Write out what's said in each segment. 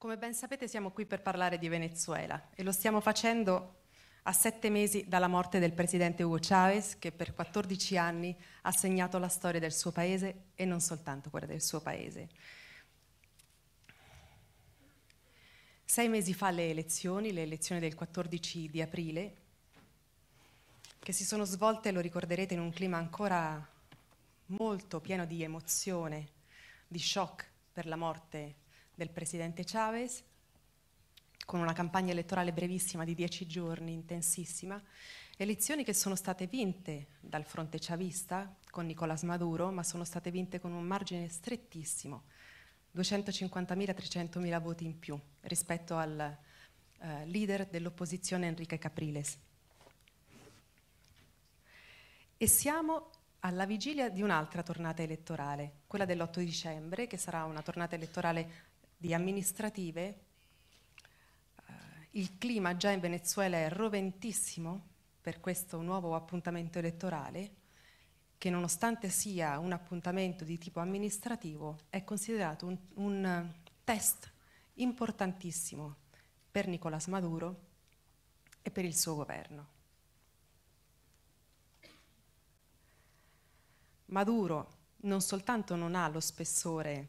Come ben sapete siamo qui per parlare di Venezuela e lo stiamo facendo a 7 mesi dalla morte del presidente Hugo Chávez, che per 14 anni ha segnato la storia del suo paese e non soltanto quella del suo paese. 6 mesi fa le elezioni del 14 di aprile, che si sono svolte, lo ricorderete, in un clima ancora molto pieno di emozione, di shock per la morte del presidente Chávez, con una campagna elettorale brevissima di 10 giorni, intensissima, elezioni che sono state vinte dal fronte chavista con Nicolás Maduro, ma sono state vinte con un margine strettissimo, 250.000-300.000 voti in più rispetto al leader dell'opposizione Enrique Capriles. E siamo alla vigilia di un'altra tornata elettorale, quella dell'8 dicembre, che sarà una tornata elettorale di amministrative. Il clima già in Venezuela è roventissimo per questo nuovo appuntamento elettorale, che nonostante sia un appuntamento di tipo amministrativo, è considerato un test importantissimo per Nicolás Maduro e per il suo governo. Maduro non soltanto non ha lo spessore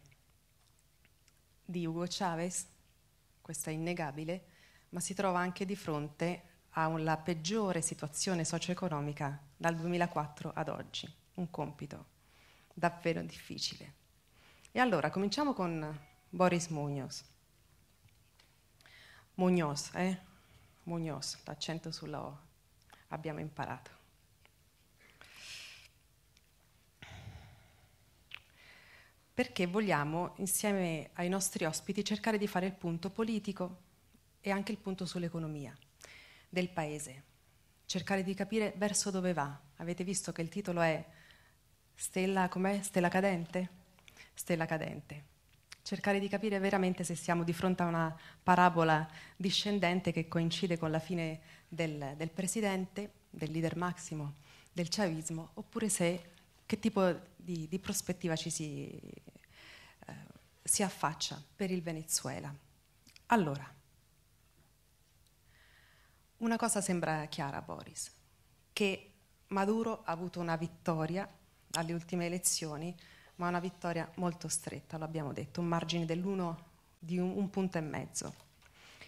di Hugo Chávez, questo è innegabile, ma si trova anche di fronte alla peggiore situazione socio-economica dal 2004 ad oggi, un compito davvero difficile. E allora cominciamo con Boris Muñoz. Muñoz, l'accento sulla O, abbiamo imparato. Perché vogliamo, insieme ai nostri ospiti, cercare di fare il punto politico e anche il punto sull'economia del paese, cercare di capire verso dove va. Avete visto che il titolo è Stella, com'è? Stella cadente? Stella cadente. Cercare di capire veramente se siamo di fronte a una parabola discendente che coincide con la fine del presidente, del leader massimo del chavismo, oppure se che tipo di prospettiva ci si affaccia per il Venezuela. Allora, una cosa sembra chiara a Boris, che Maduro ha avuto una vittoria alle ultime elezioni, ma una vittoria molto stretta, lo abbiamo detto, un margine di un punto e mezzo.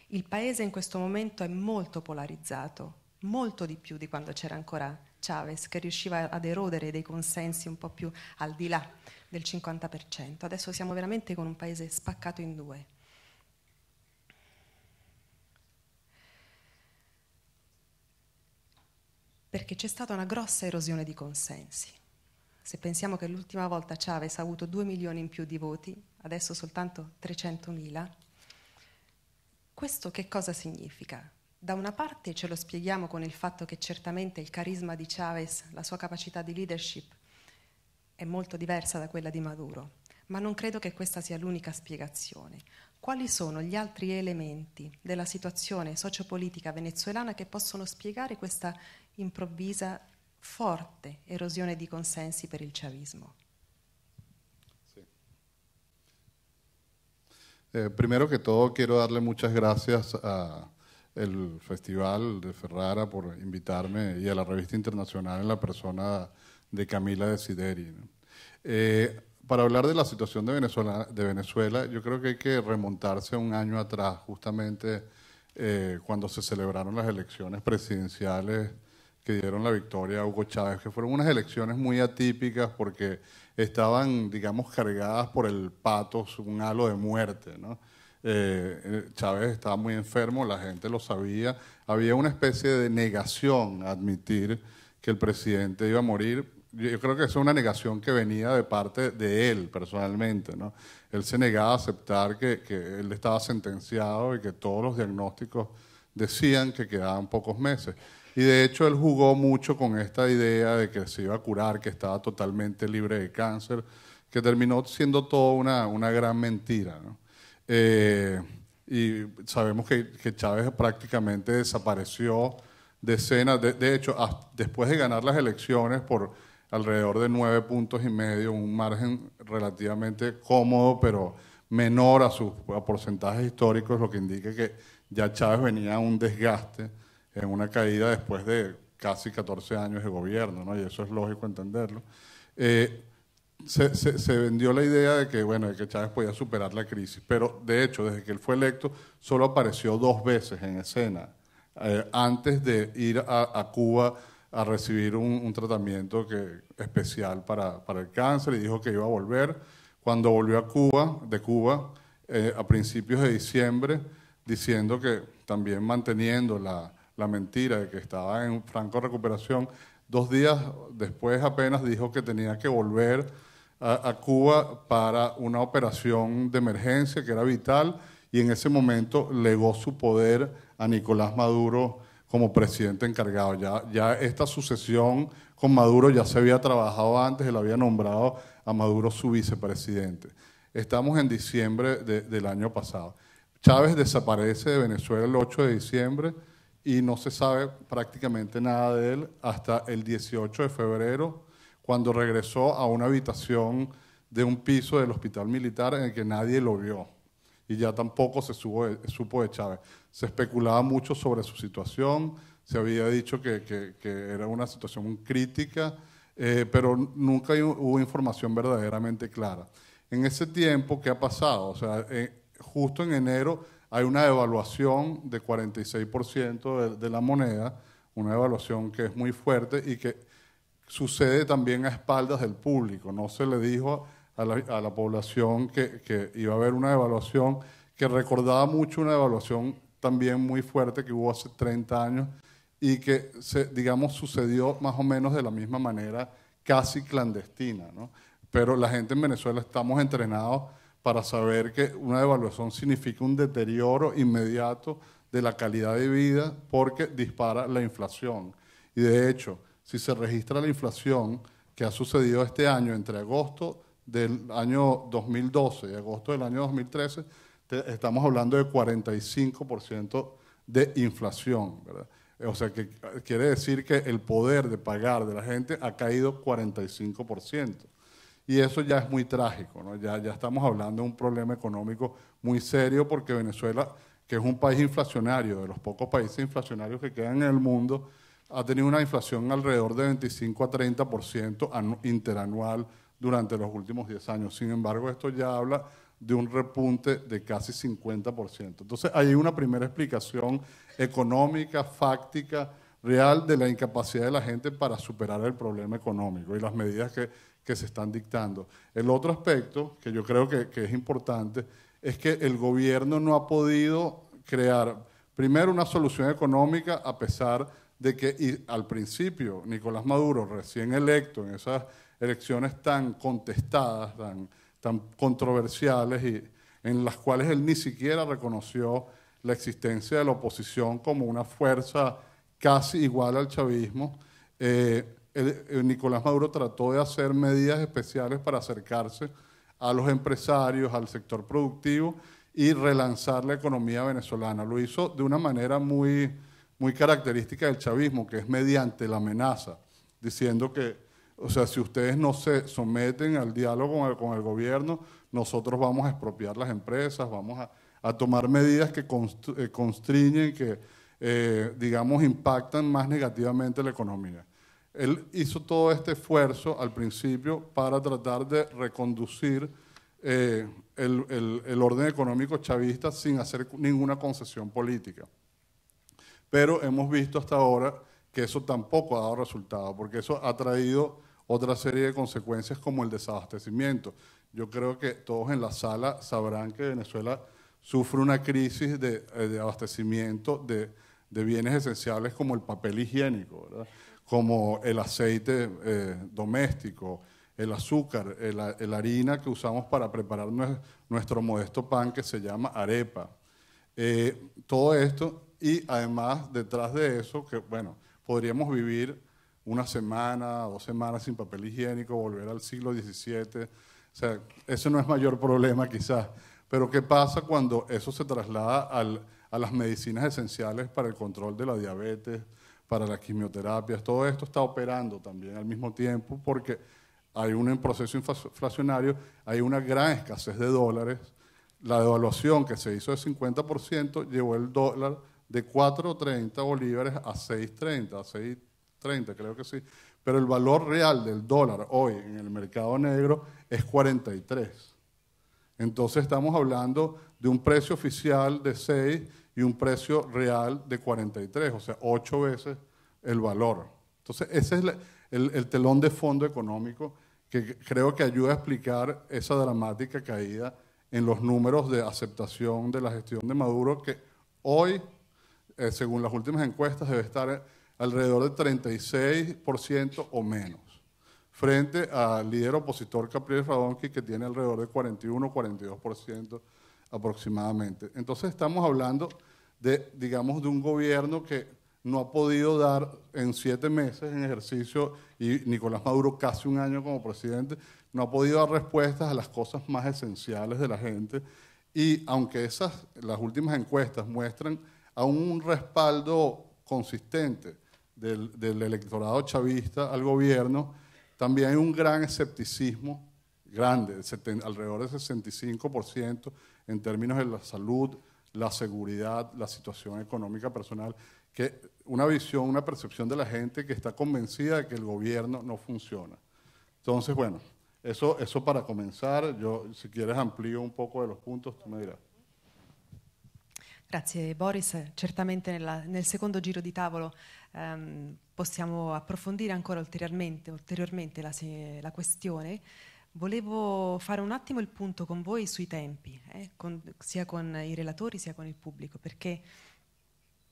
Il paese in questo momento è molto polarizzato, molto di più di quando c'era ancora Chávez, che riusciva ad erodere dei consensi un po' più al di là del 50%. Adesso siamo veramente con un paese spaccato in due. Perché c'è stata una grossa erosione di consensi. Se pensiamo che l'ultima volta Chávez ha avuto 2 milioni in più di voti, adesso soltanto 300.000, questo che cosa significa? Da una parte ce lo spieghiamo con il fatto che certamente il carisma di Chávez, la sua capacità di leadership è molto diversa da quella di Maduro, ma non credo che questa sia l'unica spiegazione. Quali sono gli altri elementi della situazione sociopolitica venezuelana che possono spiegare questa improvvisa, forte erosione di consensi per il chavismo? Primero que todo, quiero darle muchas gracias al Festival de Ferrara por invitarme y a la Revista Internacional en la persona de Camila Desideri, ¿no? Para hablar de la situación de Venezuela, yo creo que hay que remontarse a un año atrás, justamente cuando se celebraron las elecciones presidenciales que dieron la victoria a Hugo Chávez, que fueron unas elecciones muy atípicas porque estaban, digamos, cargadas por el pathos, un halo de muerte, ¿no? Chávez estaba muy enfermo, la gente lo sabía, había una especie de negación a admitir que el presidente iba a morir. Yo creo que esa es una negación que venía de parte de él personalmente, ¿no? Él se negaba a aceptar que él estaba sentenciado y que todos los diagnósticos decían que quedaban pocos meses. Y de hecho él jugó mucho con esta idea de que se iba a curar, que estaba totalmente libre de cáncer, que terminó siendo toda una gran mentira, ¿no? Y sabemos que Chávez prácticamente desapareció de escena. De hecho, después de ganar las elecciones por alrededor de 9,5 puntos, un margen relativamente cómodo, pero menor a porcentajes históricos, lo que indica que ya Chávez venía a un desgaste, en una caída después de casi 14 años de gobierno, ¿no? Y eso es lógico entenderlo. Se vendió la idea de que, bueno, de que Chávez podía superar la crisis, pero de hecho, desde que él fue electo, solo apareció 2 veces en escena, antes de ir a Cuba a recibir un tratamiento especial para el cáncer, y dijo que iba a volver. Cuando volvió de Cuba, a principios de diciembre, diciendo que también manteniendo la mentira de que estaba en franco recuperación, 2 días después apenas dijo que tenía que volver a Cuba para una operación de emergencia que era vital, y en ese momento legó su poder a Nicolás Maduro como presidente encargado. Ya esta sucesión con Maduro ya se había trabajado antes, él había nombrado a Maduro su vicepresidente. Estamos en diciembre del año pasado. Chávez desaparece de Venezuela el 8 de diciembre y no se sabe prácticamente nada de él hasta el 18 de febrero, cuando regresó a una habitación de un piso del hospital militar en el que nadie lo vio. Y ya tampoco se supo de Chávez. Se especulaba mucho sobre su situación, se había dicho que era una situación crítica, pero nunca hubo información verdaderamente clara. En ese tiempo, ¿qué ha pasado? O sea, justo en enero hay una devaluación de 46% de la moneda, una devaluación que es muy fuerte y que sucede también a espaldas del público. No se le dijo a la población que iba a haber una devaluación, que recordaba mucho una devaluación también muy fuerte que hubo hace 30 años y que, digamos, sucedió más o menos de la misma manera, casi clandestina, ¿no? Pero la gente en Venezuela estamos entrenados para saber que una devaluación significa un deterioro inmediato de la calidad de vida porque dispara la inflación. Y de hecho, si se registra la inflación que ha sucedido este año entre agosto del año 2012 y agosto del año 2013, estamos hablando de 45% de inflación, ¿verdad? O sea, que quiere decir que el poder de pagar de la gente ha caído 45%. Y eso ya es muy trágico, ¿no? Ya estamos hablando de un problema económico muy serio, porque Venezuela, que es un país inflacionario, de los pocos países inflacionarios que quedan en el mundo, ha tenido una inflación alrededor de 25 a 30% interanual durante los últimos 10 años. Sin embargo, esto ya habla de un repunte de casi 50%. Entonces, hay una primera explicación económica, fáctica, real, de la incapacidad de la gente para superar el problema económico y las medidas que se están dictando. El otro aspecto, que yo creo que es importante, es que el gobierno no ha podido crear, primero, una solución económica, a pesar de que al principio Nicolás Maduro, recién electo en esas elecciones tan contestadas, tan controversiales, y en las cuales él ni siquiera reconoció la existencia de la oposición como una fuerza casi igual al chavismo, Nicolás Maduro trató de hacer medidas especiales para acercarse a los empresarios, al sector productivo y relanzar la economía venezolana. Lo hizo de una manera muy característica del chavismo, que es mediante la amenaza, diciendo que, o sea, si ustedes no se someten al diálogo con el gobierno, nosotros vamos a expropiar las empresas, vamos a tomar medidas que constriñen, que, digamos, impactan más negativamente la economía. Él hizo todo este esfuerzo al principio para tratar de reconducir el orden económico chavista sin hacer ninguna concesión política. Pero hemos visto hasta ahora que eso tampoco ha dado resultado, porque eso ha traído otra serie de consecuencias, como el desabastecimiento. Yo creo que todos en la sala sabrán que Venezuela sufre una crisis de abastecimiento de bienes esenciales como el papel higiénico, ¿verdad? Como el aceite doméstico, el azúcar, la harina que usamos para preparar nuestro modesto pan, que se llama arepa. Todo esto, y además detrás de eso, que bueno, podríamos vivir una semana, 2 semanas sin papel higiénico, volver al siglo XVII, o sea, eso no es mayor problema quizás, pero ¿qué pasa cuando eso se traslada a las medicinas esenciales para el control de la diabetes, para las quimioterapias? Todo esto está operando también al mismo tiempo, porque hay un proceso inflacionario, hay una gran escasez de dólares, la devaluación que se hizo de 50% llevó el dólar de 4.30 bolívares a 6.30, a 6.30 creo que sí, pero el valor real del dólar hoy en el mercado negro es 43. Entonces estamos hablando de un precio oficial de 6 y un precio real de 43, o sea, 8 veces el valor. Entonces ese es el telón de fondo económico que creo que ayuda a explicar esa dramática caída en los números de aceptación de la gestión de Maduro, que hoy, según las últimas encuestas, debe estar alrededor del 36% o menos, frente al líder opositor Capriles Radonqui, que tiene alrededor de 41-42% aproximadamente. Entonces estamos hablando de, digamos, de un gobierno que no ha podido dar en 7 meses en ejercicio, y Nicolás Maduro casi un año como presidente, no ha podido dar respuestas a las cosas más esenciales de la gente. Y aunque las últimas encuestas muestran aún un respaldo consistente del electorado chavista al gobierno, también hay un gran escepticismo, grande, alrededor del 65% en términos de la salud, la seguridad, la situación económica personal, que una visión, una percepción de la gente que está convencida de que el gobierno no funciona. Entonces, bueno, eso para comenzar. Yo, si quieres, amplío un poco de los puntos, tú me dirás. Grazie Boris, certamente nel secondo giro di tavolo possiamo approfondire ancora ulteriormente la questione. Volevo fare un attimo il punto con voi sui tempi, sia con i relatori sia con il pubblico, perché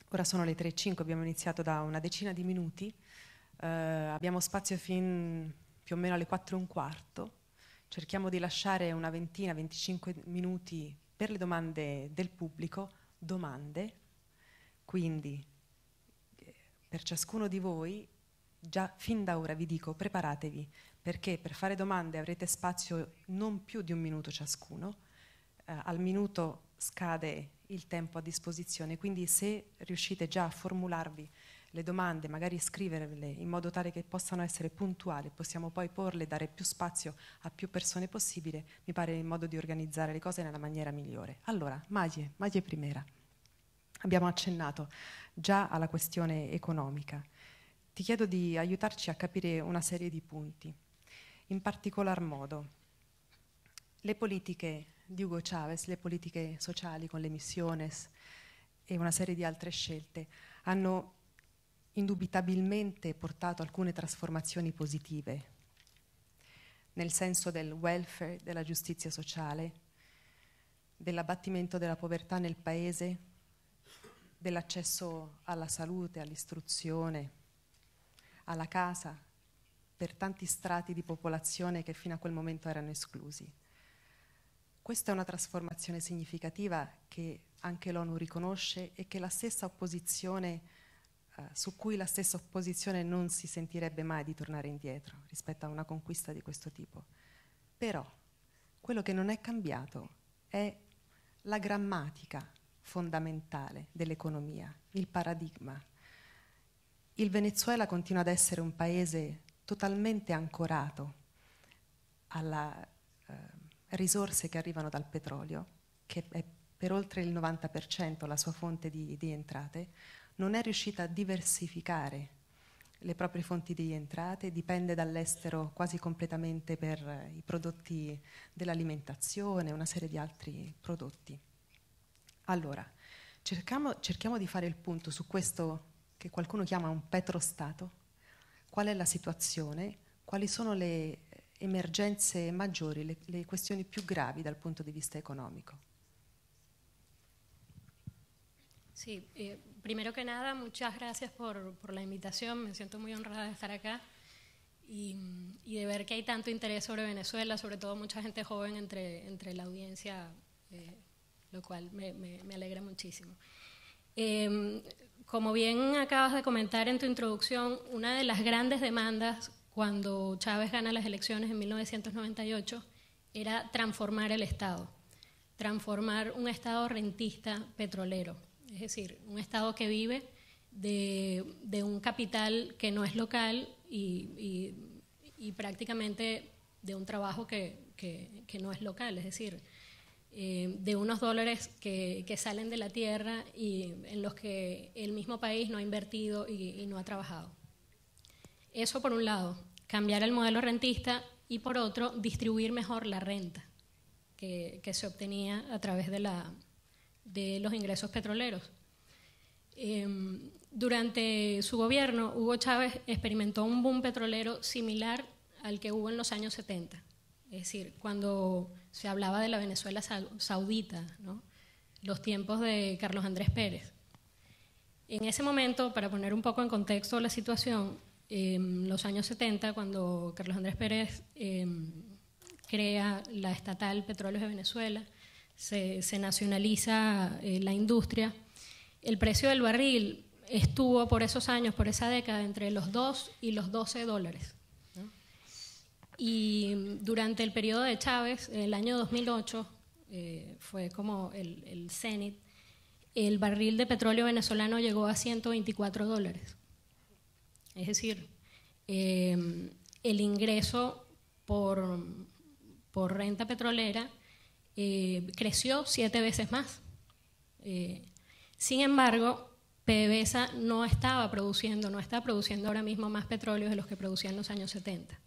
ora sono le 3:05, abbiamo iniziato da una decina di minuti, abbiamo spazio fin più o meno alle 4:15, cerchiamo di lasciare una ventina, 25 minuti per le domande del pubblico, quindi per ciascuno di voi, già fin da ora vi dico preparatevi, perché per fare domande avrete spazio non più di 1 minuto ciascuno, al minuto scade il tempo a disposizione, quindi se riuscite già a formularvi le domande, magari scriverle in modo tale che possano essere puntuali, possiamo poi porle, dare più spazio a più persone possibile, mi pare il modo di organizzare le cose nella maniera migliore. Allora, Maglie Primera, abbiamo accennato già alla questione economica. Ti chiedo di aiutarci a capire una serie di punti. In particolar modo, le politiche di Hugo Chavez, le politiche sociali con le misiones e una serie di altre scelte, hanno indubitabilmente portato alcune trasformazioni positive, nel senso del welfare, della giustizia sociale, dell'abbattimento della povertà nel paese, dell'accesso alla salute, all'istruzione, alla casa, per tanti strati di popolazione che fino a quel momento erano esclusi. Questa è una trasformazione significativa che anche l'ONU riconosce e che la stessa opposizione, su cui la stessa opposizione non si sentirebbe mai di tornare indietro rispetto a una conquista di questo tipo. Però quello che non è cambiato è la grammatica fondamentale dell'economia, il paradigma. Il Venezuela continua ad essere un paese totalmente ancorato alle risorse che arrivano dal petrolio, che è per oltre il 90% la sua fonte di entrate, non è riuscita a diversificare le proprie fonti di entrate, dipende dall'estero quasi completamente per i prodotti dell'alimentazione, una serie di altri prodotti. Allora, cerchiamo di fare il punto su questo che qualcuno chiama un petrostato. Qual è la situazione? Quali sono le emergenze maggiori, le questioni più gravi dal punto di vista económico? Sí, primero que nada, muchas gracias por la invitación. Me siento muy honrada de estar acá y de ver que hay tanto interés sobre Venezuela, sobre todo mucha gente joven entre la audiencia, lo cual me alegra muchísimo. Como bien acabas de comentar en tu introducción, una de las grandes demandas cuando Chávez gana las elecciones en 1998 era transformar el Estado, transformar un Estado rentista petrolero. Es decir, un Estado que vive de un capital que no es local y prácticamente de un trabajo que no es local. Es decir, de unos dólares que salen de la tierra y en los que el mismo país no ha invertido y no ha trabajado. Eso por un lado, cambiar el modelo rentista, y por otro, distribuir mejor la renta que se obtenía a través de los ingresos petroleros. Durante su gobierno, Hugo Chávez experimentó un boom petrolero similar al que hubo en los años 70. Es decir, cuando se hablaba de la Venezuela saudita, ¿no? Los tiempos de Carlos Andrés Pérez. En ese momento, para poner un poco en contexto la situación, en los años 70, cuando Carlos Andrés Pérez crea la estatal Petróleos de Venezuela, se nacionaliza la industria, el precio del barril estuvo por esos años, por esa década, entre los 2 y los 12 dólares. ¿No? Y durante el periodo de Chávez, el año 2008, fue como el cenit, el barril de petróleo venezolano llegó a 124 dólares. Es decir, el ingreso por renta petrolera creció 7 veces más. Sin embargo, PDVSA no está produciendo ahora mismo más petróleo de los que producía en los años 70.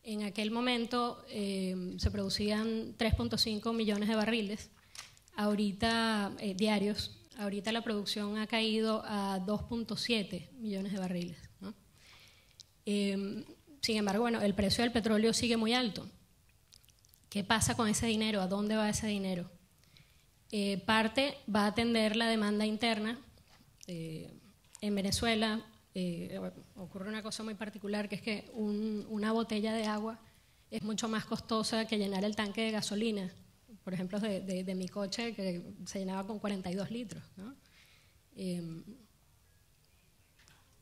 En aquel momento se producían 3.5 millones de barriles diarios. Ahorita la producción ha caído a 2.7 millones de barriles, ¿no? Sin embargo, bueno, el precio del petróleo sigue muy alto. ¿Qué pasa con ese dinero? ¿A dónde va ese dinero? Parte va a atender la demanda interna. En Venezuela ocurre una cosa muy particular, que es que una botella de agua es mucho más costosa que llenar el tanque de gasolina. Por ejemplo, de mi coche, que se llenaba con 42 litros, ¿no?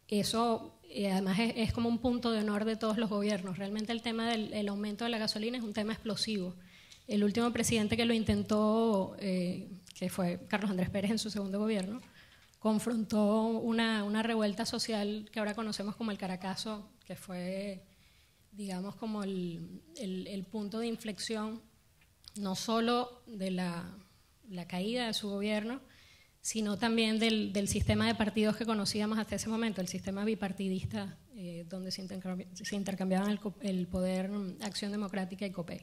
Eso además es como un punto de honor de todos los gobiernos. Realmente el tema del aumento de la gasolina es un tema explosivo. El último presidente que lo intentó, que fue Carlos Andrés Pérez en su segundo gobierno, confrontó una revuelta social que ahora conocemos como el Caracazo, que fue, digamos, como el punto de inflexión no solo de la caída de su gobierno, sino también del sistema de partidos que conocíamos hasta ese momento, el sistema bipartidista, donde se intercambiaban el poder Acción Democrática y COPEI.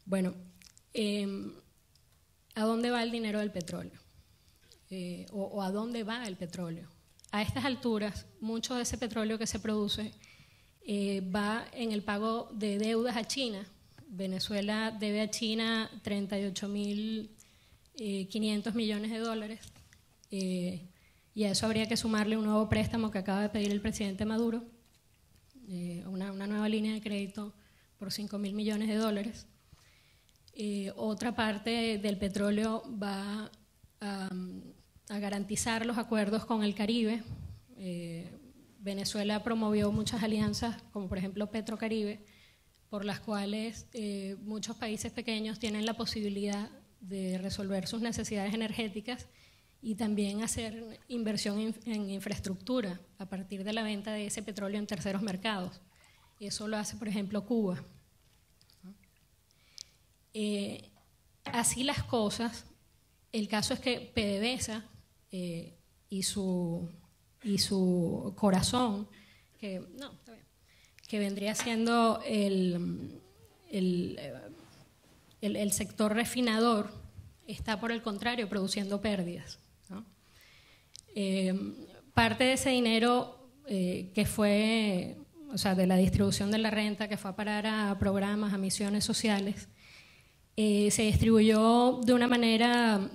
Bueno, ¿a dónde va el dinero del petróleo? ¿O a dónde va el petróleo? A estas alturas, mucho de ese petróleo que se produce va en el pago de deudas a China. Venezuela debe a China 38.500 millones de dólares, y a eso habría que sumarle un nuevo préstamo que acaba de pedir el presidente Maduro, una nueva línea de crédito por 5.000 millones de dólares. Otra parte del petróleo va a garantizar los acuerdos con el Caribe. Venezuela promovió muchas alianzas, como por ejemplo Petrocaribe, por las cuales muchos países pequeños tienen la posibilidad de resolver sus necesidades energéticas y también hacer inversión en infraestructura a partir de la venta de ese petróleo en terceros mercados. Eso lo hace, por ejemplo, Cuba. Así las cosas, el caso es que PDVSA y su corazón, que vendría siendo el sector refinador, está por el contrario produciendo pérdidas, ¿no? Parte de ese dinero que fue, o sea, de la distribución de la renta, que fue a parar a programas, a misiones sociales, se distribuyó de una manera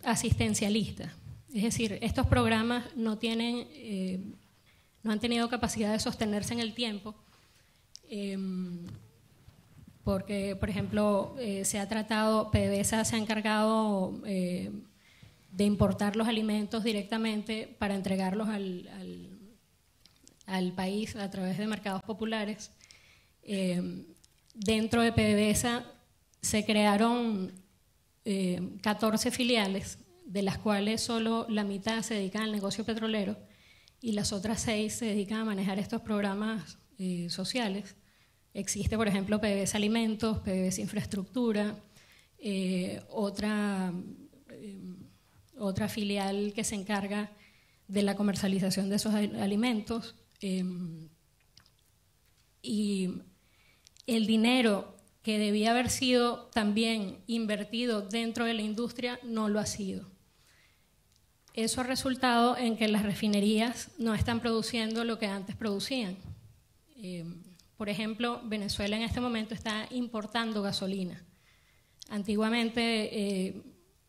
asistencialista. Es decir, estos programas no han tenido capacidad de sostenerse en el tiempo, porque, por ejemplo, PDVSA se ha encargado de importar los alimentos directamente para entregarlos al país a través de mercados populares. Dentro de PDVSA se crearon 14 filiales, de las cuales solo la mitad se dedican al negocio petrolero y las otras 6 se dedican a manejar estos programas sociales. Existe, por ejemplo, PDVSA Alimentos, PDVSA Infraestructura, otra filial que se encarga de la comercialización de esos alimentos, y el dinero que debía haber sido también invertido dentro de la industria no lo ha sido. Eso ha resultado en que las refinerías no están produciendo lo que antes producían. Por ejemplo, Venezuela en este momento está importando gasolina. Antiguamente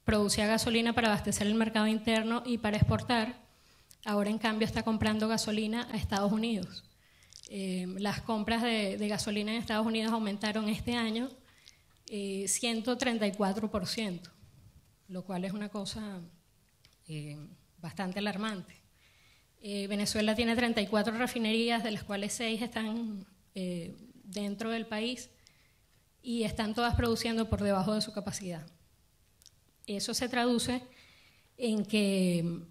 producía gasolina para abastecer el mercado interno y para exportar. Ahora, en cambio, está comprando gasolina a Estados Unidos. Las compras de gasolina en Estados Unidos aumentaron este año 134%, lo cual es una cosa bastante alarmante. Venezuela tiene 34 refinerías, de las cuales 6 están dentro del país y están todas produciendo por debajo de su capacidad. Eso se traduce en que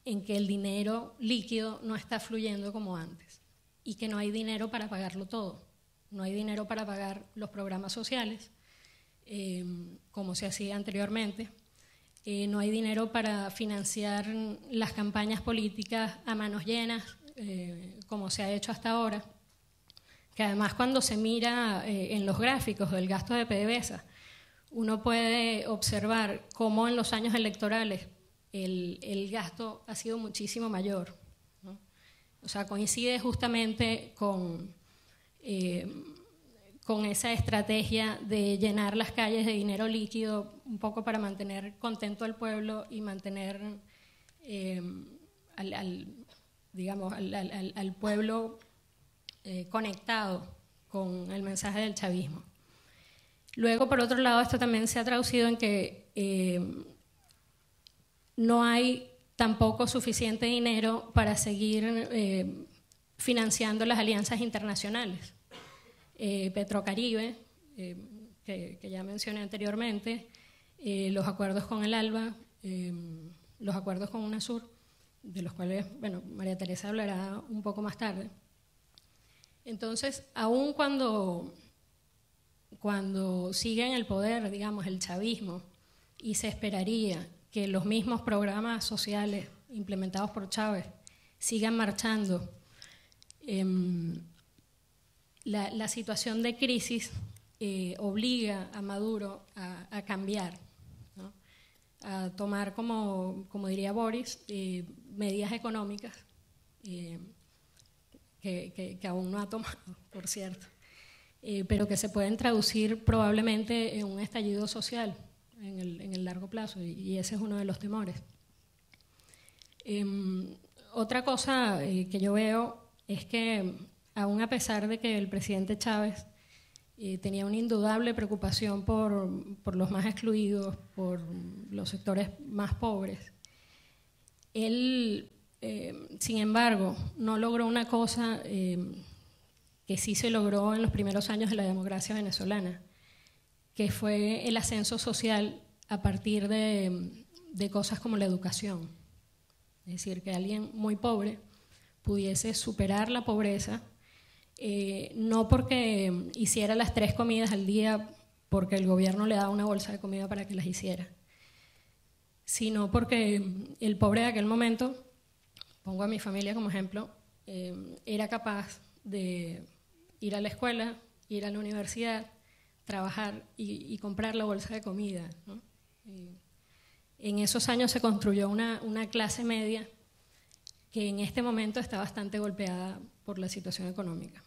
el dinero líquido no está fluyendo como antes y que no hay dinero para pagarlo todo. No hay dinero para pagar los programas sociales, como se hacía anteriormente. No hay dinero para financiar las campañas políticas a manos llenas, como se ha hecho hasta ahora. Que además, cuando se mira en los gráficos del gasto de PDVSA, uno puede observar cómo en los años electorales el gasto ha sido muchísimo mayor, ¿no? O sea, coincide justamente con esa estrategia de llenar las calles de dinero líquido, un poco para mantener contento al pueblo y mantener al pueblo conectado con el mensaje del chavismo. Luego, por otro lado, esto también se ha traducido en que no hay tampoco suficiente dinero para seguir financiando las alianzas internacionales. Petrocaribe, que ya mencioné anteriormente, los acuerdos con el ALBA, los acuerdos con UNASUR, de los cuales, bueno, María Teresa hablará un poco más tarde. Entonces, aun cuando sigue en el poder, digamos, el chavismo, y se esperaría que los mismos programas sociales implementados por Chávez sigan marchando, la situación de crisis obliga a Maduro a cambiar, ¿no? A tomar, como diría Boris, medidas económicas que aún no ha tomado, por cierto, pero que se pueden traducir probablemente en un estallido social en el largo plazo, y ese es uno de los temores. Otra cosa que yo veo es que, aún a pesar de que el presidente Chávez tenía una indudable preocupación por los más excluidos, por los sectores más pobres, él, sin embargo, no logró una cosa que sí se logró en los primeros años de la democracia venezolana, que fue el ascenso social a partir de cosas como la educación. Es decir, que alguien muy pobre pudiese superar la pobreza, no porque hiciera las 3 comidas al día porque el gobierno le daba una bolsa de comida para que las hiciera, sino porque el pobre de aquel momento, pongo a mi familia como ejemplo, era capaz de ir a la escuela, ir a la universidad, trabajar y comprar la bolsa de comida, ¿no? En esos años se construyó una clase media que en este momento está bastante golpeada por la situación económica.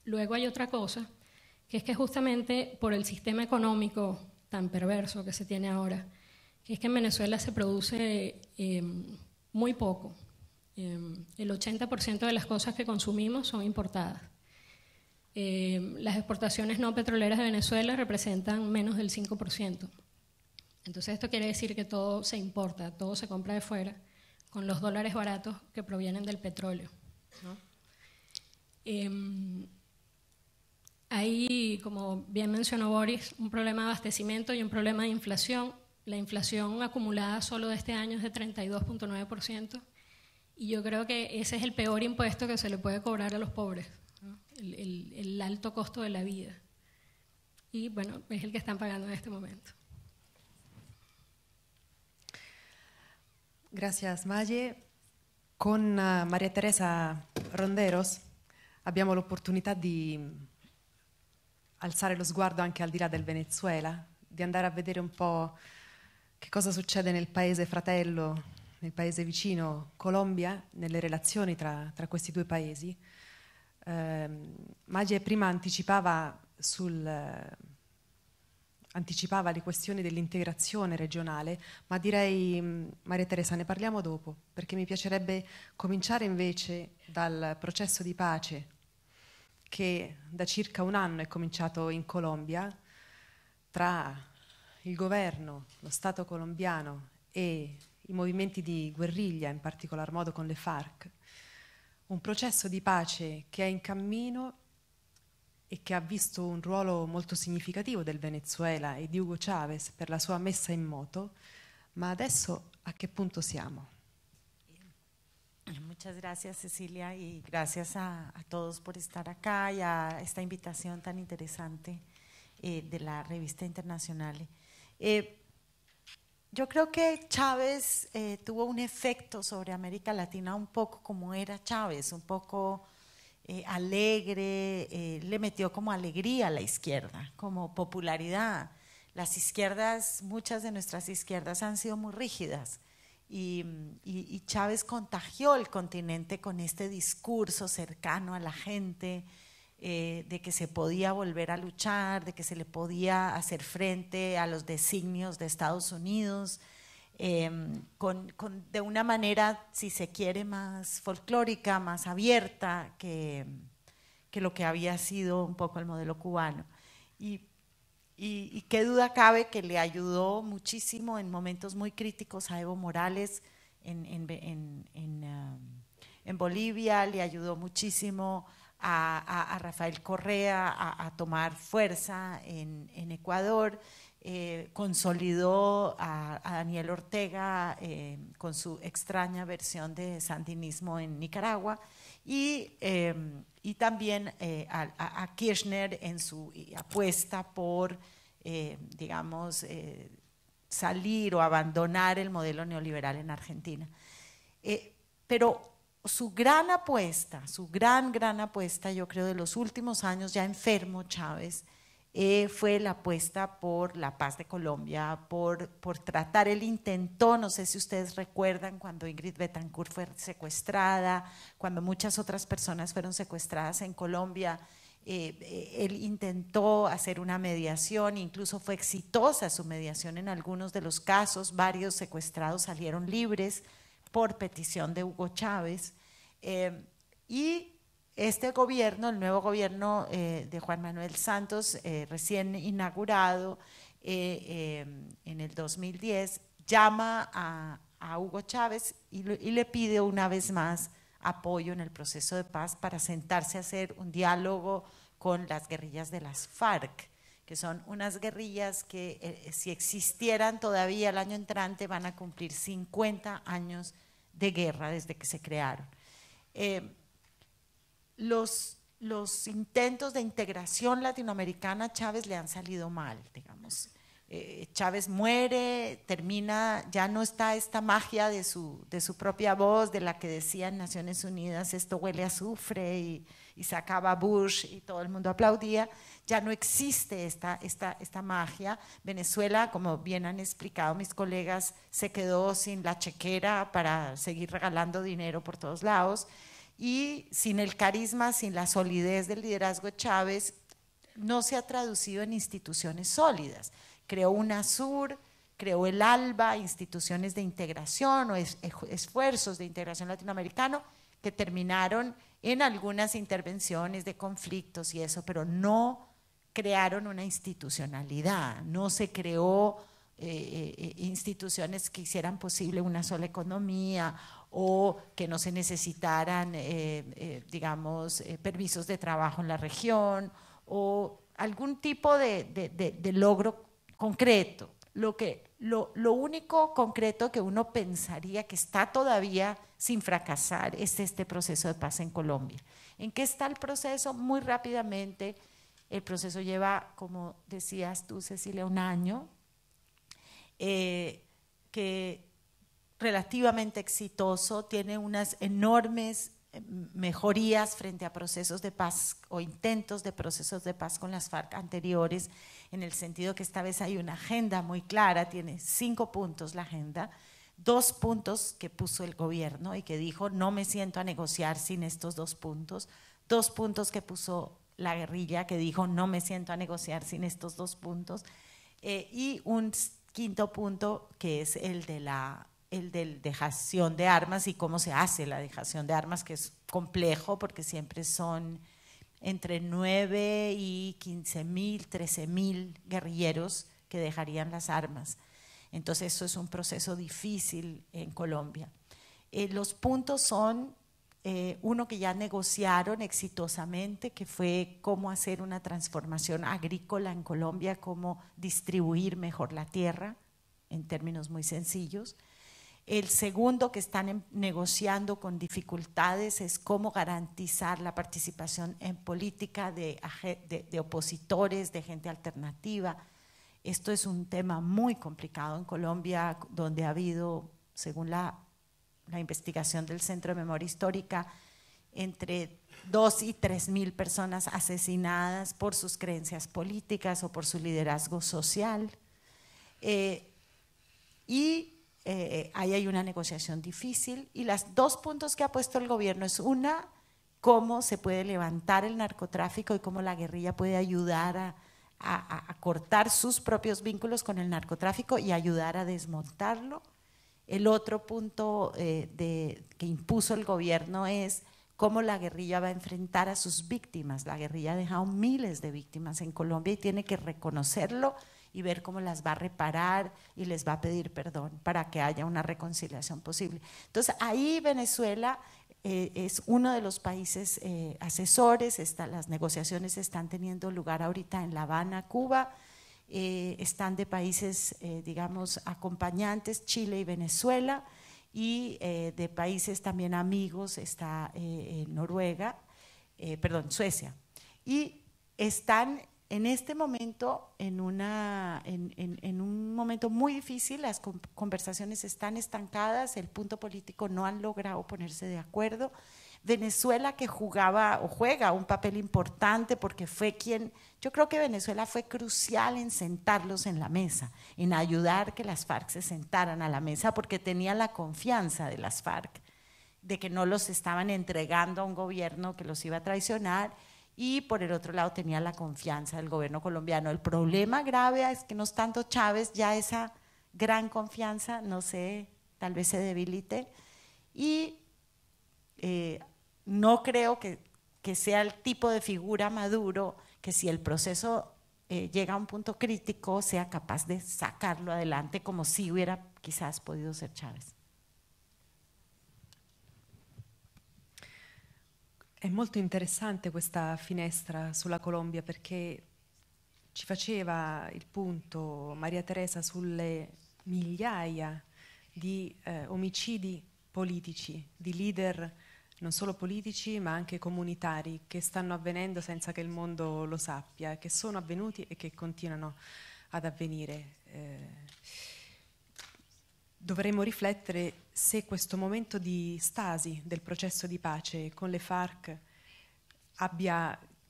Luego hay otra cosa, que es que justamente por el sistema económico tan perverso que se tiene ahora, que es que en Venezuela se produce muy poco. El 80% de las cosas que consumimos son importadas. Las exportaciones no petroleras de Venezuela representan menos del 5%. Entonces esto quiere decir que todo se importa, todo se compra de fuera, con los dólares baratos que provienen del petróleo, ¿no? Hay, como bien mencionó Boris, un problema de abastecimiento y un problema de inflación. La inflación acumulada solo de este año es de 32.9%, y yo creo que ese es el peor impuesto que se le puede cobrar a los pobres, ¿no? El alto costo de la vida. y bueno, es el que están pagando en este momento. Gracias Maglie. Con Maria Teresa Ronderos abbiamo l'opportunità di alzare lo sguardo anche al di là del Venezuela, di andare a vedere un po' che cosa succede nel paese fratello, nel paese vicino, Colombia, nelle relazioni tra questi due paesi. Maglie prima anticipava le questioni dell'integrazione regionale, ma direi, Maria Teresa, ne parliamo dopo, perché mi piacerebbe cominciare invece dal processo di pace che da circa un anno è cominciato in Colombia tra il governo, lo Stato colombiano e i movimenti di guerriglia, in particolar modo con le FARC. Un processo di pace che è in cammino e che ha visto un ruolo molto significativo del Venezuela e di Hugo Chávez per la sua messa in moto, ma adesso a che punto siamo? Muchas gracias, Cecilia, y gracias a todos por estar acá y a esta invitación tan interesante de la revista Internacional. Yo creo que Chávez tuvo un efecto sobre América Latina un poco como era Chávez, un poco alegre, le metió como alegría a la izquierda, como popularidad. Las izquierdas, muchas de nuestras izquierdas han sido muy rígidas y Chávez contagió el continente con este discurso cercano a la gente, de que se podía volver a luchar, de que se le podía hacer frente a los designios de Estados Unidos, de una manera, si se quiere, más folclórica, más abierta que lo que había sido un poco el modelo cubano. Y qué duda cabe que le ayudó muchísimo en momentos muy críticos a Evo Morales en Bolivia, le ayudó muchísimo a Rafael Correa a tomar fuerza en Ecuador, consolidó a Daniel Ortega con su extraña versión de sandinismo en Nicaragua y también a Kirchner en su apuesta por, digamos, salir o abandonar el modelo neoliberal en Argentina. Pero su gran apuesta, su gran apuesta, yo creo, de los últimos años, ya enfermo Chávez, fue la apuesta por la paz de Colombia, por tratar, él intentó, no sé si ustedes recuerdan, cuando Ingrid Betancourt fue secuestrada, cuando muchas otras personas fueron secuestradas en Colombia, él intentó hacer una mediación, incluso fue exitosa su mediación en algunos de los casos, varios secuestrados salieron libres por petición de Hugo Chávez, y este gobierno, el nuevo gobierno de Juan Manuel Santos, recién inaugurado en el 2010, llama a Hugo Chávez y le pide una vez más apoyo en el proceso de paz para sentarse a hacer un diálogo con las guerrillas de las FARC, que son unas guerrillas que si existieran todavía el año entrante van a cumplir 50 años de guerra desde que se crearon. Los intentos de integración latinoamericana a Chávez le han salido mal, digamos. Chávez muere, termina, ya no está esta magia de su propia voz, de la que decía en Naciones Unidas, esto huele a azufre, y sacaba Bush y todo el mundo aplaudía. Ya no existe esta magia. Venezuela, como bien han explicado mis colegas, se quedó sin la chequera para seguir regalando dinero por todos lados. Y sin el carisma, sin la solidez del liderazgo de Chávez, no se ha traducido en instituciones sólidas. Creó UNASUR, creó el ALBA, instituciones de integración o esfuerzos de integración latinoamericano que terminaron en algunas intervenciones de conflictos y eso, pero no crearon una institucionalidad, no se creó instituciones que hicieran posible una sola economía o que no se necesitaran, digamos, permisos de trabajo en la región o algún tipo de logro concreto. Lo único concreto que uno pensaría que está todavía sin fracasar es este proceso de paz en Colombia. ¿En qué está el proceso? Muy rápidamente, El proceso lleva, como decías tú, Cecilia, un año, que relativamente exitoso, tiene unas enormes mejorías frente a procesos de paz o intentos de procesos de paz con las FARC anteriores, en el sentido que esta vez hay una agenda muy clara, tiene 5 puntos la agenda, 2 puntos que puso el gobierno y que dijo no me siento a negociar sin estos 2 puntos, 2 puntos que puso la guerrilla que dijo no me siento a negociar sin estos 2 puntos, y un 5.º punto que es el de dejación de armas y cómo se hace la dejación de armas, que es complejo porque siempre son entre 9 y 15.000, 13.000 guerrilleros que dejarían las armas. Entonces eso es un proceso difícil en Colombia. Los puntos son uno que ya negociaron exitosamente, que fue cómo hacer una transformación agrícola en Colombia, cómo distribuir mejor la tierra, en términos muy sencillos. El segundo que están negociando con dificultades es cómo garantizar la participación en política de opositores, de gente alternativa. Esto es un tema muy complicado en Colombia, donde ha habido, según la investigación del Centro de Memoria Histórica, entre 2 y 3.000 personas asesinadas por sus creencias políticas o por su liderazgo social. Ahí hay una negociación difícil, y los 2 puntos que ha puesto el gobierno es una, cómo se puede levantar el narcotráfico y cómo la guerrilla puede ayudar a cortar sus propios vínculos con el narcotráfico y ayudar a desmontarlo. El otro punto que impuso el gobierno es cómo la guerrilla va a enfrentar a sus víctimas. La guerrilla ha dejado miles de víctimas en Colombia y tiene que reconocerlo y ver cómo las va a reparar y les va a pedir perdón para que haya una reconciliación posible. Entonces ahí Venezuela es uno de los países asesores. Las negociaciones están teniendo lugar ahorita en La Habana, Cuba. Están de países, digamos, acompañantes, Chile y Venezuela, y de países también amigos está Noruega, Suecia. Y están en este momento en un momento muy difícil. Las conversaciones están estancadas, el punto político no han logrado ponerse de acuerdo. Venezuela, que jugaba o juega un papel importante porque yo creo que Venezuela fue crucial en sentarlos en la mesa, en ayudar que las FARC se sentaran a la mesa, porque tenía la confianza de las FARC de que no los estaban entregando a un gobierno que los iba a traicionar, y por el otro lado tenía la confianza del gobierno colombiano. El problema grave es que no es tanto Chávez, ya esa gran confianza, no sé, tal vez se debilite, y no creo que sea el tipo de figura Maduro que, si el proceso llega a un punto crítico, sea capaz de sacarlo adelante como si hubiera quizás podido ser Chávez. È molto interessante questa finestra sulla Colombia, perché ci faceva il punto Maria Teresa sulle migliaia di omicidi politici, di leader non solo politici ma anche comunitari, che stanno avvenendo senza che il mondo lo sappia, che sono avvenuti e che continuano ad avvenire. Dovremmo riflettere se questo momento di stasi del processo di pace con le FARC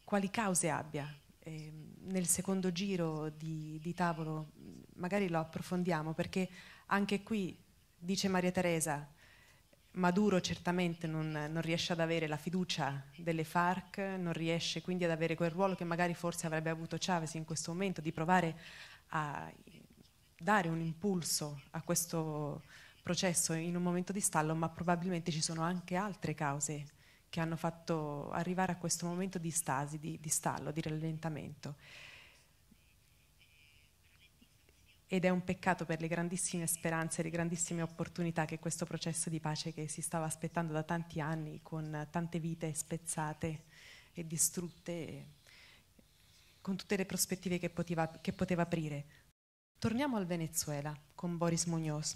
quali cause abbia. Nel secondo giro di tavolo magari lo approfondiamo, perché anche qui, dice Maria Teresa, Maduro certamente non riesce ad avere la fiducia delle FARC, non riesce quindi ad avere quel ruolo che magari forse avrebbe avuto Chavez in questo momento, di provare a dare un impulso a questo processo in un momento di stallo, ma probabilmente ci sono anche altre cause che hanno fatto arrivare a questo momento di stasi, di stallo, di rallentamento. Ed è un peccato per le grandissime speranze, le grandissime opportunità che questo processo di pace, che si stava aspettando da tanti anni, con tante vite spezzate e distrutte, con tutte le prospettive che poteva aprire. Torniamo al Venezuela con Boris Muñoz.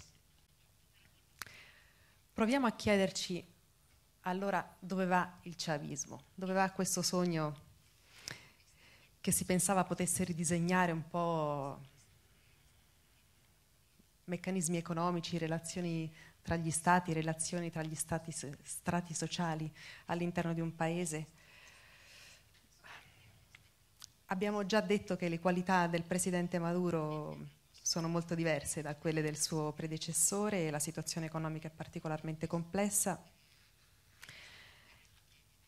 Proviamo a chiederci allora dove va il chavismo, dove va questo sogno che si pensava potesse ridisegnare un po' meccanismi economici, relazioni tra gli stati, relazioni tra gli strati sociali all'interno di un paese. Abbiamo già detto che le qualità del presidente Maduro sono molto diverse da quelle del suo predecessore e la situazione economica è particolarmente complessa.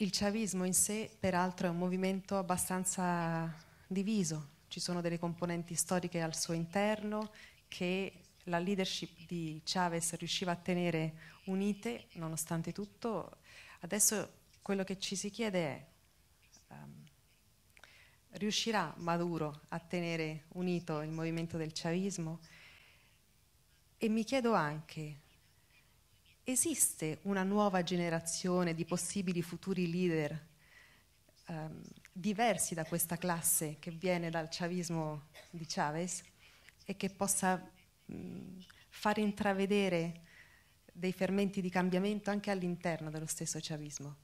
Il chavismo in sé, peraltro, è un movimento abbastanza diviso. Ci sono delle componenti storiche al suo interno che la leadership di Chavez riusciva a tenere unite, nonostante tutto. Adesso quello che ci si chiede è: riuscirà Maduro a tenere unito il movimento del chavismo? E mi chiedo anche: esiste una nuova generazione di possibili futuri leader diversi da questa classe che viene dal chavismo di Chavez e che possa far intravedere dei fermenti di cambiamento anche all'interno dello stesso chavismo?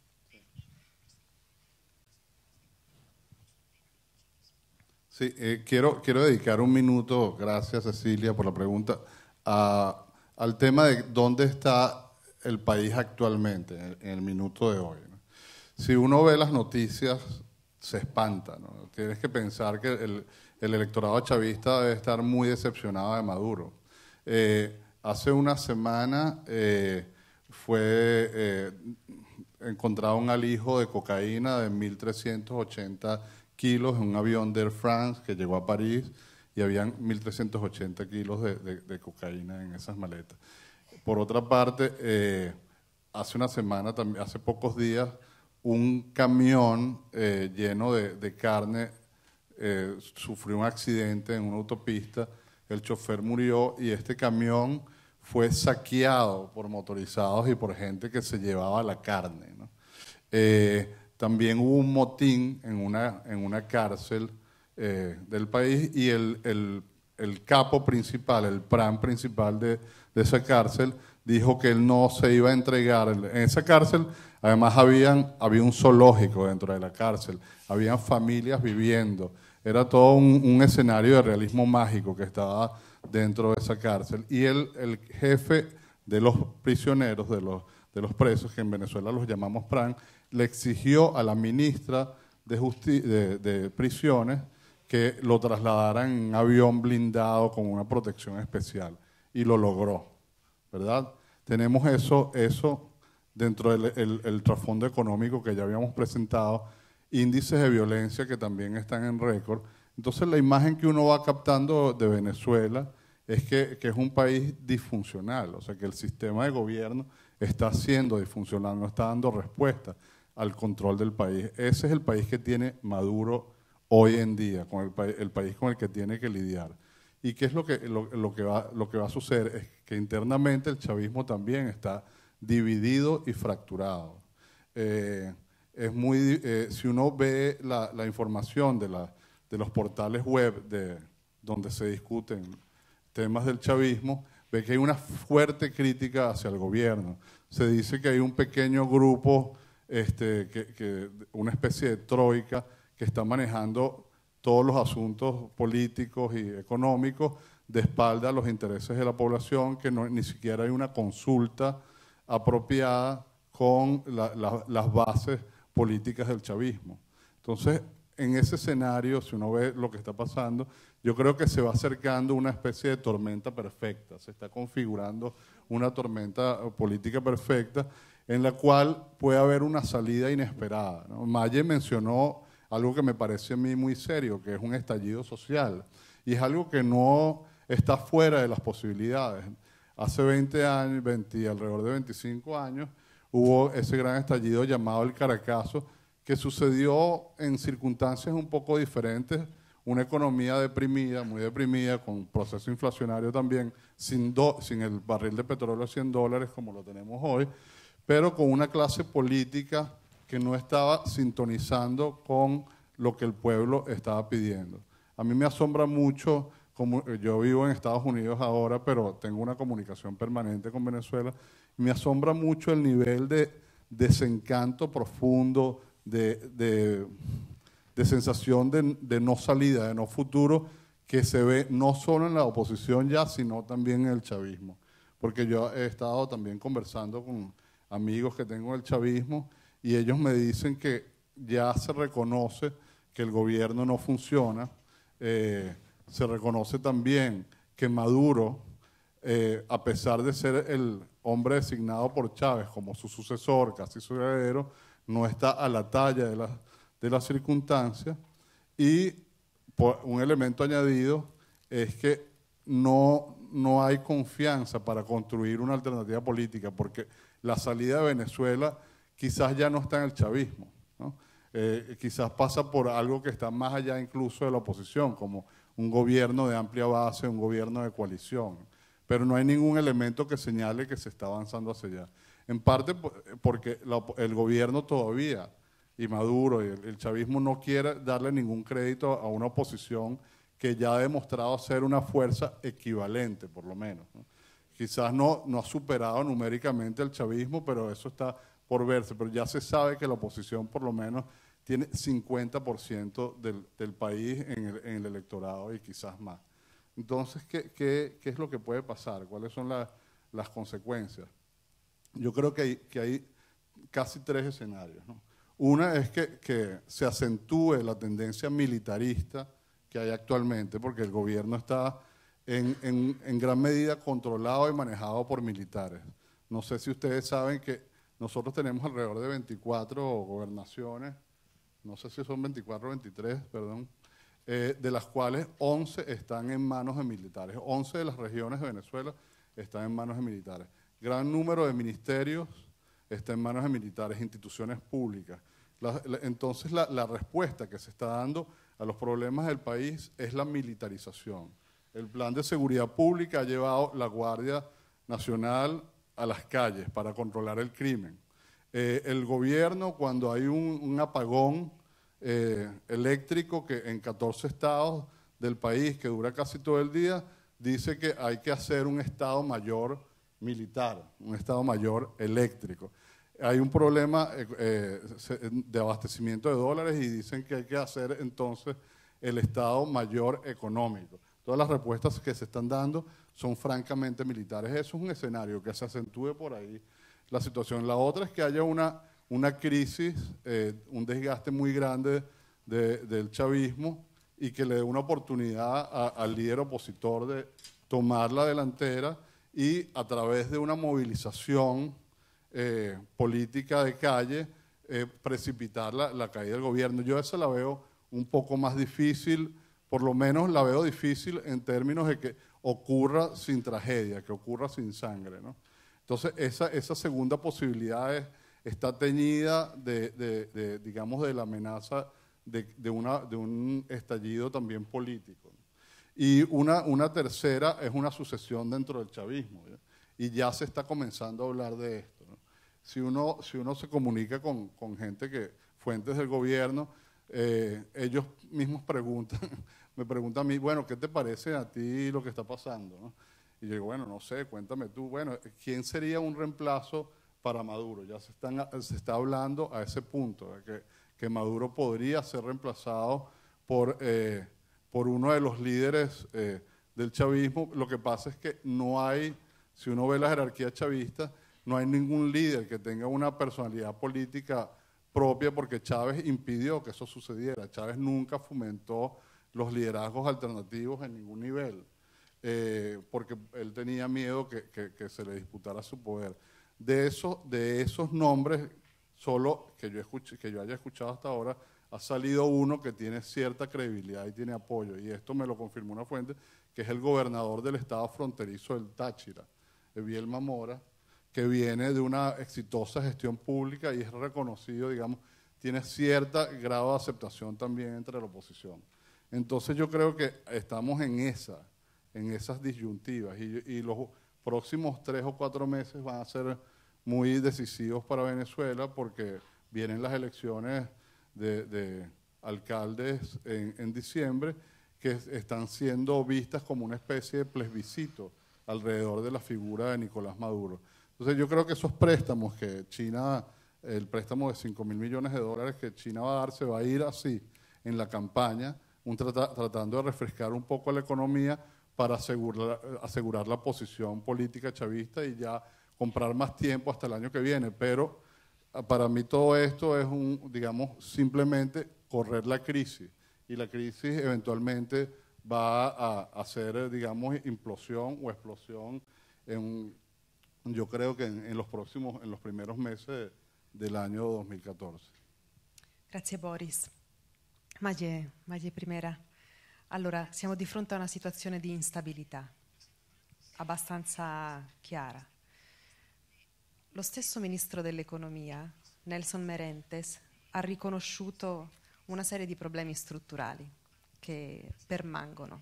Sí, quiero dedicar un minuto, gracias Cecilia por la pregunta, al tema de dónde está el país actualmente, en el minuto de hoy, ¿no? Si uno ve las noticias, se espanta, ¿no? Tienes que pensar que el electorado chavista debe estar muy decepcionado de Maduro. Hace una semana fue encontrado un alijo de cocaína de 1.380 kilos en un avión de Air France que llegó a París, y habían 1.380 kilos de cocaína en esas maletas. Por otra parte, hace una semana, hace pocos días, un camión lleno de carne sufrió un accidente en una autopista, el chofer murió y este camión fue saqueado por motorizados y por gente que se llevaba la carne, ¿no? También hubo un motín en una cárcel del país, y el capo principal, el PRAN principal de esa cárcel, dijo que él no se iba a entregar. En esa cárcel, además, había un zoológico dentro de la cárcel, habían familias viviendo, era todo un escenario de realismo mágico que estaba dentro de esa cárcel. Y el jefe de los prisioneros, de los presos, que en Venezuela los llamamos PRAN, le exigió a la ministra de Prisiones que lo trasladaran en un avión blindado con una protección especial, y lo logró, ¿verdad? Tenemos eso dentro del trasfondo económico que ya habíamos presentado, índices de violencia que también están en récord. Entonces la imagen que uno va captando de Venezuela es que es un país disfuncional, o sea que el sistema de gobierno está siendo disfuncional, no está dando respuesta al control del país. Ese es el país que tiene Maduro hoy en día, con el país con el que tiene que lidiar. ¿Y qué es lo que va a suceder? Es que internamente el chavismo también está dividido y fracturado. Si uno ve la información de los portales web donde se discuten temas del chavismo, ve que hay una fuerte crítica hacia el gobierno. Se dice que hay un pequeño grupo, una especie de troika, que está manejando todos los asuntos políticos y económicos de espalda a los intereses de la población, que ni siquiera hay una consulta apropiada con las bases políticas del chavismo. Entonces, en ese escenario, si uno ve lo que está pasando, yo creo que se va acercando una especie de tormenta perfecta, se está configurando una tormenta política perfecta en la cual puede haber una salida inesperada, ¿no? Maye mencionó algo que me parece a mí muy serio, que es un estallido social, y es algo que no está fuera de las posibilidades. Hace 20 años, alrededor de 25 años, hubo ese gran estallido llamado el Caracazo, que sucedió en circunstancias un poco diferentes, una economía deprimida, muy deprimida, con un proceso inflacionario también, sin el barril de petróleo a $100 como lo tenemos hoy, pero con una clase política que no estaba sintonizando con lo que el pueblo estaba pidiendo. A mí me asombra mucho, como yo vivo en Estados Unidos ahora, pero tengo una comunicación permanente con Venezuela, me asombra mucho el nivel de desencanto profundo, de de sensación de no salida, de no futuro, que se ve no solo en la oposición ya, sino también en el chavismo. Porque yo he estado también conversando con amigos que tengo del chavismo y ellos me dicen que ya se reconoce que el gobierno no funciona, se reconoce también que Maduro, a pesar de ser el hombre designado por Chávez como su sucesor, casi su heredero, no está a la talla de las circunstancias. Y un elemento añadido es que no hay confianza para construir una alternativa política, porque la salida de Venezuela quizás ya no está en el chavismo, ¿no? Quizás pasa por algo que está más allá incluso de la oposición, como un gobierno de amplia base, un gobierno de coalición. Pero no hay ningún elemento que señale que se está avanzando hacia allá. En parte porque el gobierno todavía, y Maduro y el chavismo, no quiere darle ningún crédito a una oposición que ya ha demostrado ser una fuerza equivalente, por lo menos, ¿no? Quizás no ha superado numéricamente el chavismo, pero eso está por verse. Pero ya se sabe que la oposición, por lo menos, tiene 50% del país en el electorado y quizás más. Entonces, ¿qué es lo que puede pasar? ¿Cuáles son las consecuencias? Yo creo que hay casi 3 escenarios, ¿no? Una es que se acentúe la tendencia militarista que hay actualmente, porque el gobierno está en gran medida controlado y manejado por militares. No sé si ustedes saben que nosotros tenemos alrededor de 24 gobernaciones, no sé si son 24 o 23, perdón, de las cuales 11 están en manos de militares. 11 de las regiones de Venezuela están en manos de militares. Gran número de ministerios está en manos de militares, instituciones públicas. Entonces la respuesta que se está dando a los problemas del país es la militarización. El plan de seguridad pública ha llevado la Guardia Nacional a las calles para controlar el crimen. El gobierno, cuando hay un apagón eléctrico que en 14 estados del país que dura casi todo el día, dice que hay que hacer un estado mayor militar, un estado mayor eléctrico. Hay un problema de abastecimiento de dólares y dicen que hay que hacer entonces el estado mayor económico. Todas las respuestas que se están dando son francamente militares. Eso es un escenario que se acentúe por ahí la situación. La otra es que haya una crisis, un desgaste muy grande del chavismo y que le dé una oportunidad al líder opositor de tomar la delantera y a través de una movilización política de calle precipitar la caída del gobierno. Yo esa la veo un poco más difícil, por lo menos la veo difícil en términos de que ocurra sin tragedia, que ocurra sin sangre, ¿no? Entonces esa segunda posibilidad está teñida digamos, de la amenaza de un estallido también político, ¿no? Y una tercera es una sucesión dentro del chavismo, ¿ya? Y ya se está comenzando a hablar de esto, ¿no? Si uno se comunica con gente fuentes del gobierno, ellos mismos me preguntan a mí, bueno, ¿qué te parece a ti lo que está pasando, ¿no? Y yo digo, bueno, no sé, cuéntame tú, bueno, ¿quién sería un reemplazo para Maduro? Ya se está hablando a ese punto, de que Maduro podría ser reemplazado por uno de los líderes del chavismo. Lo que pasa es que no hay, si uno ve la jerarquía chavista, no hay ningún líder que tenga una personalidad política propia, porque Chávez impidió que eso sucediera. Chávez nunca fomentó los liderazgos alternativos en ningún nivel, porque él tenía miedo que se le disputara su poder. De esos nombres, solo que yo haya escuchado hasta ahora, ha salido uno que tiene cierta credibilidad y tiene apoyo, y esto me lo confirmó una fuente, que es el gobernador del estado fronterizo del Táchira, Eviel Mora, que viene de una exitosa gestión pública y es reconocido, digamos, tiene cierta grado de aceptación también entre la oposición. Entonces yo creo que estamos en esas disyuntivas y los próximos 3 o 4 meses van a ser muy decisivos para Venezuela, porque vienen las elecciones de alcaldes en diciembre, que están siendo vistas como una especie de plebiscito alrededor de la figura de Nicolás Maduro. Entonces yo creo que esos préstamos que China, el préstamo de $5.000 millones que China va a dar, se va a ir así, en la campaña, tratando de refrescar un poco la economía para asegurar la posición política chavista y ya comprar más tiempo hasta el año que viene. Pero para mí todo esto es digamos, simplemente correr la crisis, y la crisis eventualmente va a hacer, digamos, implosión o explosión yo creo que en los primeros meses del año 2014. Grazie Boris. Maglie Primera. Allora, siamo di fronte a una situazione di instabilità abbastanza chiara. Lo stesso ministro dell'economia, Nelson Merentes, ha riconosciuto una serie di problemi strutturali che permangono.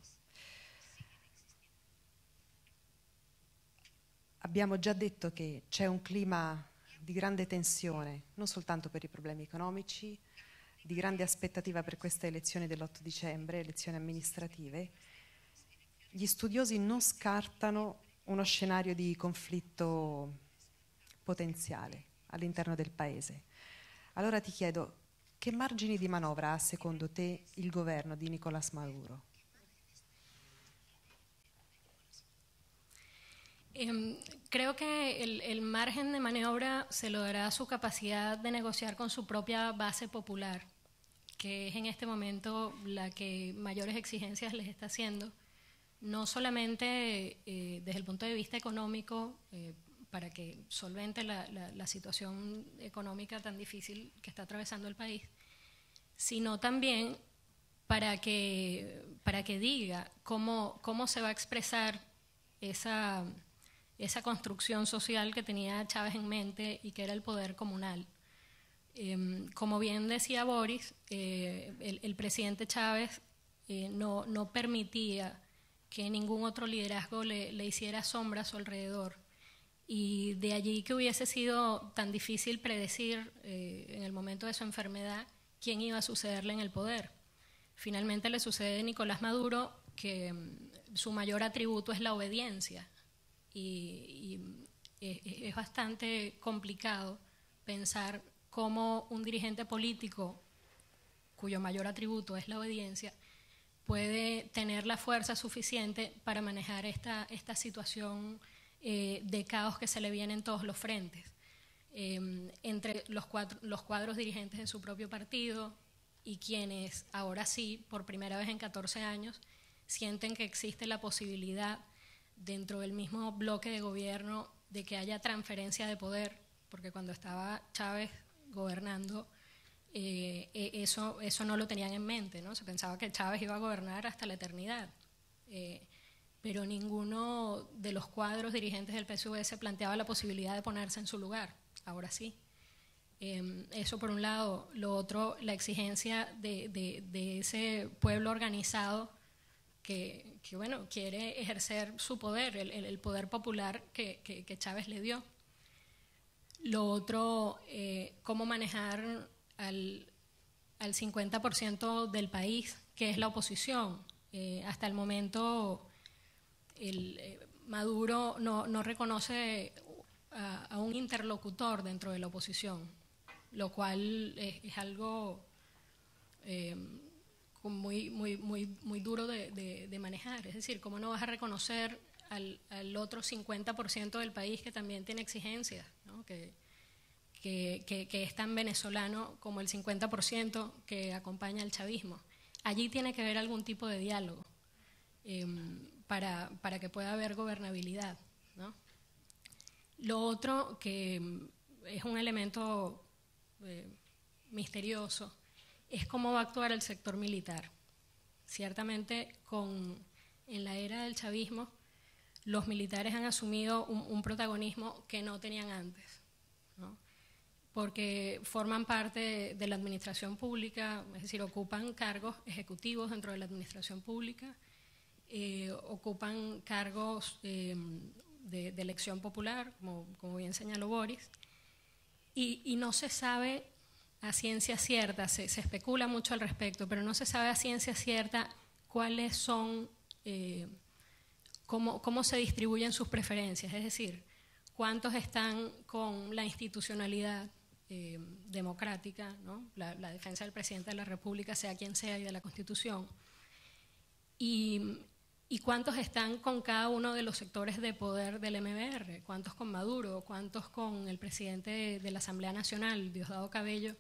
Abbiamo già detto che c'è un clima di grande tensione, non soltanto per i problemi economici, di grande aspettativa per queste elezioni dell'8 dicembre, elezioni amministrative. Gli studiosi non scartano uno scenario di conflitto potenziale all'interno del Paese. Allora ti chiedo, che margini di manovra ha secondo te il governo di Nicolás Maduro? Creo que el margen de maniobra se lo dará su capacidad de negociar con su propia base popular, que es en este momento la que mayores exigencias les está haciendo, no solamente desde el punto de vista económico, para que solvente la situación económica tan difícil que está atravesando el país, sino también para que diga cómo se va a expresar esa construcción social que tenía Chávez en mente y que era el poder comunal. Como bien decía Boris, el presidente Chávez no permitía que ningún otro liderazgo le hiciera sombra a su alrededor. Y de allí que hubiese sido tan difícil predecir en el momento de su enfermedad quién iba a sucederle en el poder. Finalmente le sucede a Nicolás Maduro, que su mayor atributo es la obediencia. Y es bastante complicado pensar cómo un dirigente político cuyo mayor atributo es la obediencia puede tener la fuerza suficiente para manejar esta situación de caos que se le viene en todos los frentes, entre los cuadros dirigentes de su propio partido y quienes ahora sí, por primera vez en 14 años, sienten que existe la posibilidad dentro del mismo bloque de gobierno de que haya transferencia de poder, porque cuando estaba Chávez gobernando, eso no lo tenían en mente, ¿no? Se pensaba que Chávez iba a gobernar hasta la eternidad, pero ninguno de los cuadros dirigentes del PSUV se planteaba la posibilidad de ponerse en su lugar. Ahora sí. Eso por un lado. Lo otro, la exigencia de ese pueblo organizado que bueno, quiere ejercer su poder, el poder popular que Chávez le dio. Lo otro, cómo manejar al 50% del país, que es la oposición. Hasta el momento Maduro no reconoce a un interlocutor dentro de la oposición, lo cual es algo muy duro de manejar. Es decir, ¿cómo no vas a reconocer al otro 50% del país que también tiene exigencias, ¿no? que es tan venezolano como el 50% que acompaña al chavismo? Allí tiene que haber algún tipo de diálogo para que pueda haber gobernabilidad, ¿no? Lo otro, que es un elemento misterioso, es cómo va a actuar el sector militar. Ciertamente, en la era del chavismo, los militares han asumido un protagonismo que no tenían antes, ¿no? Porque forman parte de la administración pública, es decir, ocupan cargos ejecutivos dentro de la administración pública, ocupan cargos de elección popular, como bien señaló Boris, y no se sabe a ciencia cierta, se especula mucho al respecto, pero no se sabe a ciencia cierta cuáles son, cómo se distribuyen sus preferencias, es decir, cuántos están con la institucionalidad, democrática, ¿no? La defensa del presidente de la República, sea quien sea, y de la Constitución. ¿Y cuántos están con cada uno de los sectores de poder del MBR? ¿Cuántos con Maduro? ¿Cuántos con el presidente de la Asamblea Nacional, Diosdado Cabello,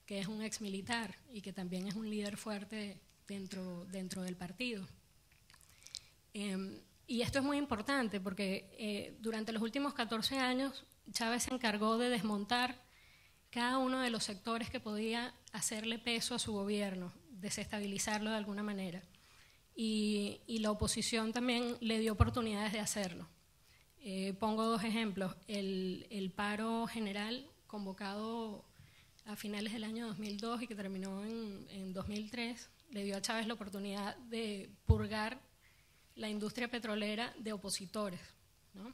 que es un exmilitar y que también es un líder fuerte dentro del partido? Y esto es muy importante porque durante los últimos 14 años Chávez se encargó de desmontar cada uno de los sectores que podía hacerle peso a su gobierno, desestabilizarlo de alguna manera. Y la oposición también le dio oportunidades de hacerlo. Pongo dos ejemplos. El paro general convocado a finales del año 2002 y que terminó en 2003, le dio a Chávez la oportunidad de purgar la industria petrolera de opositores, ¿no?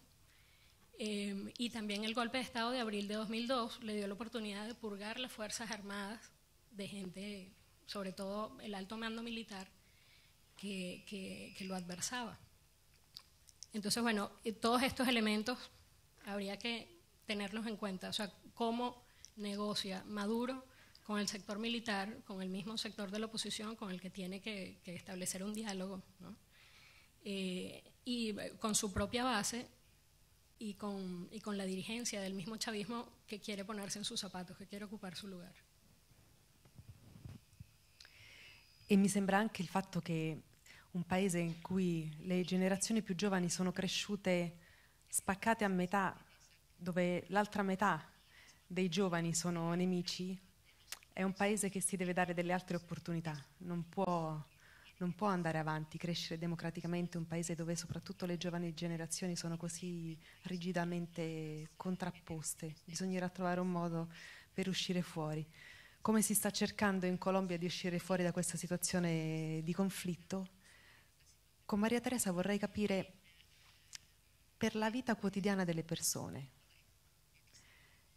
Y también el golpe de Estado de abril de 2002 le dio la oportunidad de purgar las Fuerzas Armadas de gente, sobre todo el alto mando militar, que lo adversaba. Entonces, bueno, todos estos elementos habría que tenerlos en cuenta. O sea, cómo negocia Maduro con el sector militar, con el mismo sector de la oposición con el que tiene que establecer un diálogo, ¿no? Y con su propia base y con la dirigencia del mismo chavismo che quiere ponerse in suoi zapatos, che quiere occupare su lugar. E mi sembra anche il fatto che un paese in cui le generazioni più giovani sono cresciute spaccate a metà, dove l'altra metà dei giovani sono nemici, è un paese che si deve dare delle altre opportunità. Non può andare avanti, crescere democraticamente un paese dove soprattutto le giovani generazioni sono così rigidamente contrapposte. Bisognerà trovare un modo per uscire fuori. Come si sta cercando in Colombia di uscire fuori da questa situazione di conflitto? Con Maria Teresa vorrei capire, per la vita quotidiana delle persone,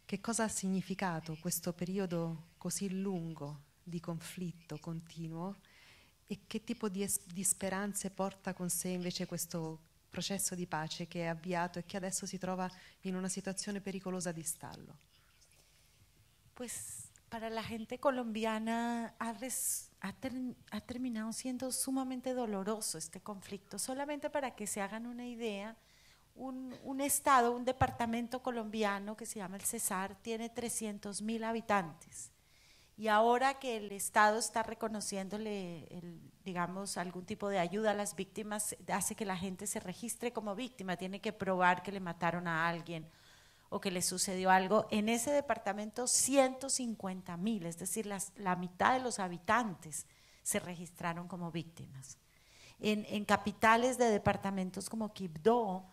che cosa ha significato questo periodo così lungo di conflitto continuo e che tipo di speranze porta con sé invece questo processo di pace che è avviato e che adesso si trova in una situazione pericolosa di stallo. Pues para la gente colombiana ha terminado siendo sumamente doloroso este conflicto. Solamente para que se hagan una idea, un estado, un departamento colombiano que se llama el Cesar tiene 300.000 habitantes. Y ahora que el Estado está reconociéndole, digamos, algún tipo de ayuda a las víctimas, hace que la gente se registre como víctima, tiene que probar que le mataron a alguien o que le sucedió algo. En ese departamento 150.000, es decir, la mitad de los habitantes se registraron como víctimas. En capitales de departamentos como Quibdó,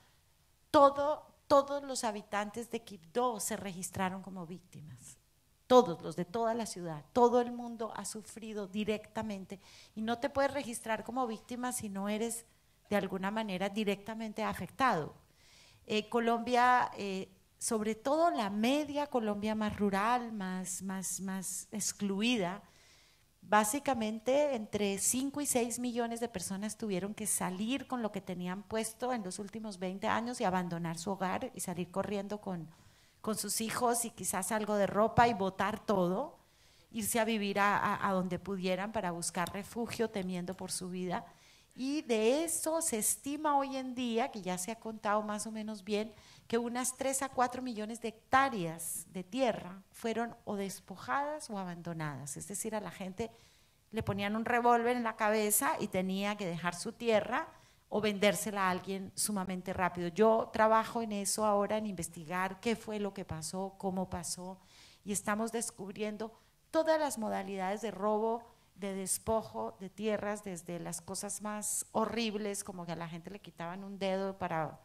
todos los habitantes de Quibdó se registraron como víctimas. Todos los de toda la ciudad, todo el mundo ha sufrido directamente y no te puedes registrar como víctima si no eres de alguna manera directamente afectado. Colombia, sobre todo la media Colombia más rural, más excluida, básicamente entre 5 y 6 millones de personas tuvieron que salir con lo que tenían puesto en los últimos 20 años y abandonar su hogar y salir corriendo con sus hijos y quizás algo de ropa y botar todo, irse a vivir a donde pudieran para buscar refugio temiendo por su vida. Y de eso se estima hoy en día, que ya se ha contado más o menos bien, que unas 3 a 4 millones de hectáreas de tierra fueron o despojadas o abandonadas. Es decir, a la gente le ponían un revólver en la cabeza y tenía que dejar su tierra o vendérsela a alguien sumamente rápido. Yo trabajo en eso ahora, en investigar qué fue lo que pasó, cómo pasó, y estamos descubriendo todas las modalidades de robo, de despojo de tierras, desde las cosas más horribles, como que a la gente le quitaban un dedo para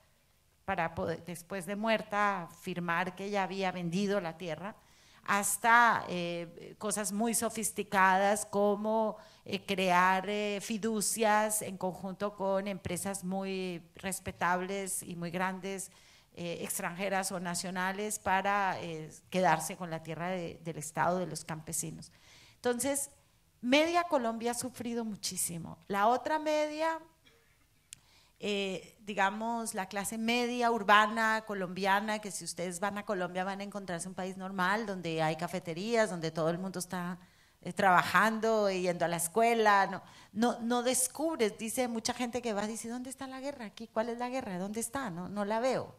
poder, después de muerta, firmar que ella había vendido la tierra, hasta cosas muy sofisticadas como crear fiducias en conjunto con empresas muy respetables y muy grandes, extranjeras o nacionales, para quedarse con la tierra del Estado, de los campesinos. Entonces, media Colombia ha sufrido muchísimo. La otra media digamos, la clase media urbana colombiana, que si ustedes van a Colombia van a encontrarse un país normal, donde hay cafeterías, donde todo el mundo está trabajando, yendo a la escuela, no descubres, dice mucha gente que va, dice, ¿dónde está la guerra aquí? ¿Cuál es la guerra? ¿Dónde está? No la veo.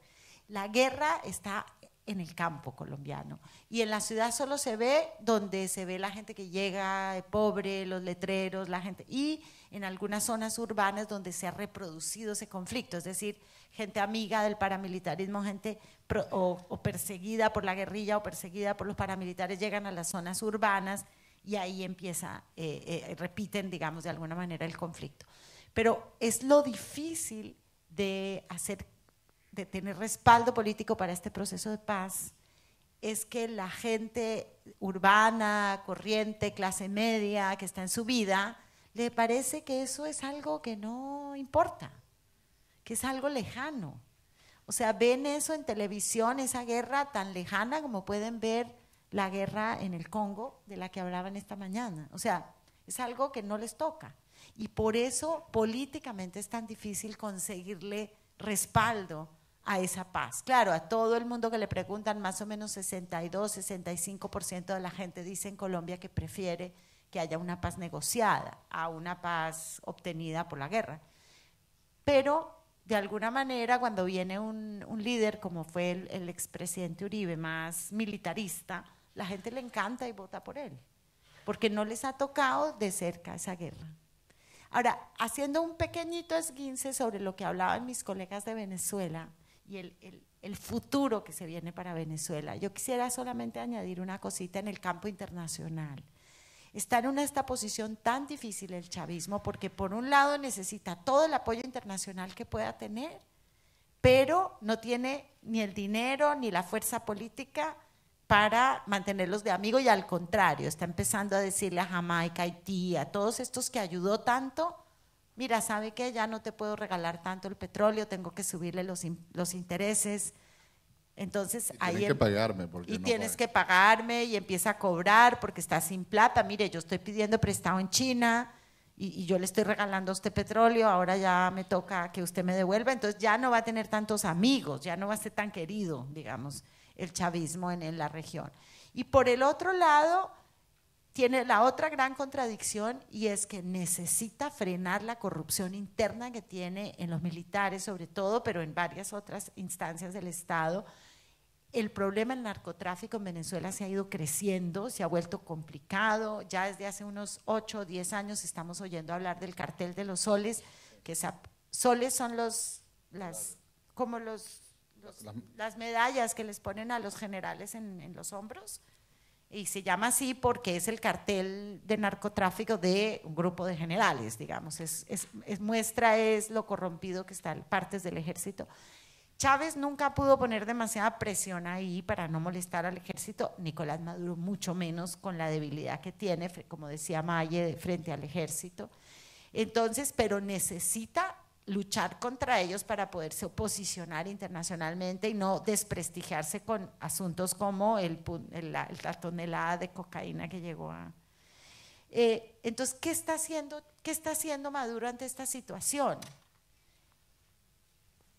La guerra está en el campo colombiano, y en la ciudad solo se ve donde se ve la gente que llega pobre, los letreros, la gente, y en algunas zonas urbanas donde se ha reproducido ese conflicto, es decir, gente amiga del paramilitarismo, gente o perseguida por la guerrilla o perseguida por los paramilitares, llegan a las zonas urbanas y ahí empieza, repiten, digamos, de alguna manera el conflicto. Pero es lo difícil de tener respaldo político para este proceso de paz, es que la gente urbana, corriente, clase media, que está en su vida, le parece que eso es algo que no importa, que es algo lejano. O sea, ven eso en televisión, esa guerra tan lejana como pueden ver la guerra en el Congo, de la que hablaban esta mañana. O sea, es algo que no les toca. Y por eso políticamente es tan difícil conseguirle respaldo a esa paz. Claro, a todo el mundo que le preguntan, más o menos 62, 65% de la gente dice en Colombia que prefiere que haya una paz negociada a una paz obtenida por la guerra. Pero de alguna manera, cuando viene un líder como fue el expresidente Uribe, más militarista, la gente le encanta y vota por él, porque no les ha tocado de cerca esa guerra. Ahora, haciendo un pequeñito esguince sobre lo que hablaban mis colegas de Venezuela y el futuro que se viene para Venezuela, yo quisiera solamente añadir una cosita en el campo internacional. Está en esta posición tan difícil el chavismo porque por un lado necesita todo el apoyo internacional que pueda tener, pero no tiene ni el dinero ni la fuerza política para mantenerlos de amigo, y al contrario, está empezando a decirle a Jamaica, Haití, a todos estos que ayudó tanto, mira, ¿sabe qué? Ya no te puedo regalar tanto el petróleo, tengo que subirle los intereses. Entonces, tienes que pagarme porque no tienes pagas. que pagarme, y empieza a cobrar porque está sin plata. Mire, yo estoy pidiendo prestado en China y yo le estoy regalando a usted petróleo, ahora ya me toca que usted me devuelva. Entonces ya no va a tener tantos amigos, ya no va a ser tan querido, digamos, el chavismo en la región. Y por el otro lado, tiene la otra gran contradicción, y es que necesita frenar la corrupción interna que tiene en los militares sobre todo, pero en varias otras instancias del Estado. El problema del narcotráfico en Venezuela se ha ido creciendo, se ha vuelto complicado. Ya desde hace unos 8 o 10 años estamos oyendo hablar del cartel de los soles, que soles son las medallas que les ponen a los generales en los hombros, y se llama así porque es el cartel de narcotráfico de un grupo de generales, digamos, muestra lo corrompido que están partes del ejército. Chávez nunca pudo poner demasiada presión ahí para no molestar al ejército, Nicolás Maduro mucho menos, con la debilidad que tiene, como decía Maye, frente al ejército. Entonces, pero necesita luchar contra ellos para poderse posicionar internacionalmente y no desprestigiarse con asuntos como la tonelada de cocaína que llegó a… entonces, ¿qué está haciendo Maduro ante esta situación?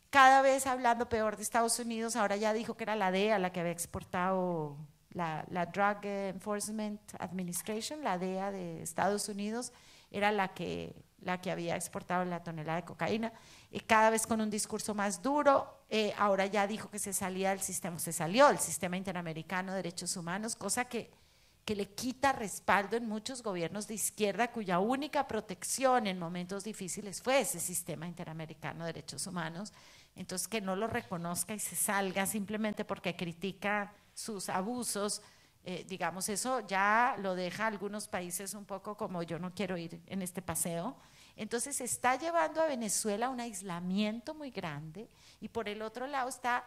Cada vez hablando peor de Estados Unidos. Ahora ya dijo que era la DEA la que había exportado, la Drug Enforcement Administration, la DEA de Estados Unidos, era la que había exportado la tonelada de cocaína, cada vez con un discurso más duro. Ahora ya dijo que se salió del sistema interamericano de derechos humanos, cosa que le quita respaldo en muchos gobiernos de izquierda, cuya única protección en momentos difíciles fue ese sistema interamericano de derechos humanos. Entonces, que no lo reconozca y se salga simplemente porque critica sus abusos, digamos, eso ya lo deja a algunos países un poco como yo no quiero ir en este paseo. Entonces está llevando a Venezuela a un aislamiento muy grande, y por el otro lado está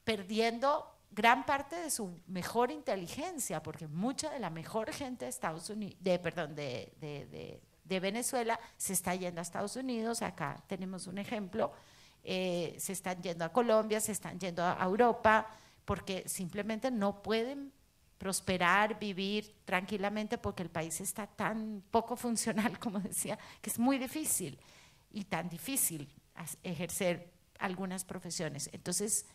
perdiendo gran parte de su mejor inteligencia, porque mucha de la mejor gente de Estados Unidos, de Venezuela se está yendo a Estados Unidos. Acá tenemos un ejemplo. Se están yendo a Colombia, se están yendo a Europa, porque simplemente no pueden prosperar, vivir tranquilamente, porque el país está tan poco funcional, como decía, que es muy difícil, y tan difícil ejercer algunas profesiones. Entonces,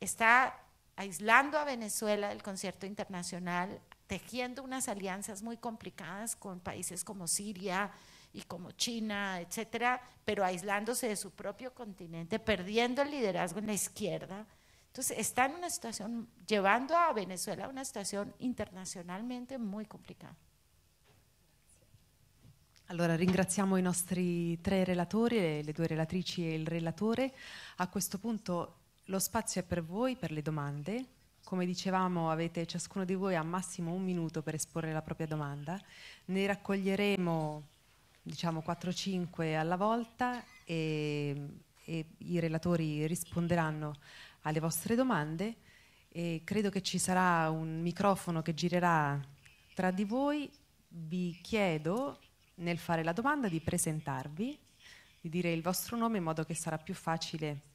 está aislando a Venezuela del concierto internacional, tejiendo unas alianzas muy complicadas con países como Siria y como China, etcétera, pero aislándose de su propio continente, perdiendo el liderazgo en la izquierda. Entonces, está en una situación, llevando a Venezuela a una situación internazionalmente muy complicata. Allora ringraziamo i nostri 3 relatori, le 2 relatrici e il relatore. A questo punto lo spazio è per voi, per le domande. Come dicevamo, avete ciascuno di voi ha massimo 1 minuto per esporre la propria domanda. Ne raccoglieremo, diciamo, 4-5 alla volta e i relatori risponderanno alle vostre domande. E credo che ci sarà un microfono che girerà tra di voi. Vi chiedo, nel fare la domanda, di presentarvi, di dire il vostro nome in modo che sarà più facile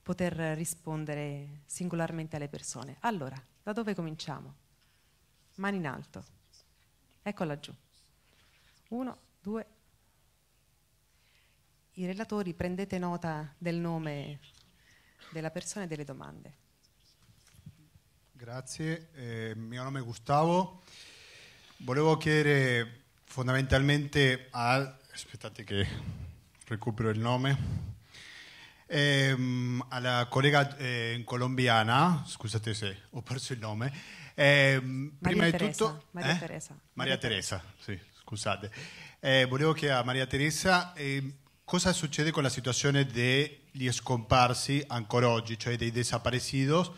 poter rispondere singolarmente alle persone. Allora, da dove cominciamo? Mani in alto. Eccola giù. 1, 2. I relatori, prendete nota del nome della persona e delle domande. Grazie, mio nome è Gustavo. Volevo chiedere fondamentalmente aspettate che recupero il nome, alla collega colombiana, scusate se ho perso il nome, prima di tutto Maria Teresa, sì, scusate. Volevo chiedere a Maria Teresa cosa succede con la situazione degli scomparsi ancora oggi, cioè dei desaparecidos,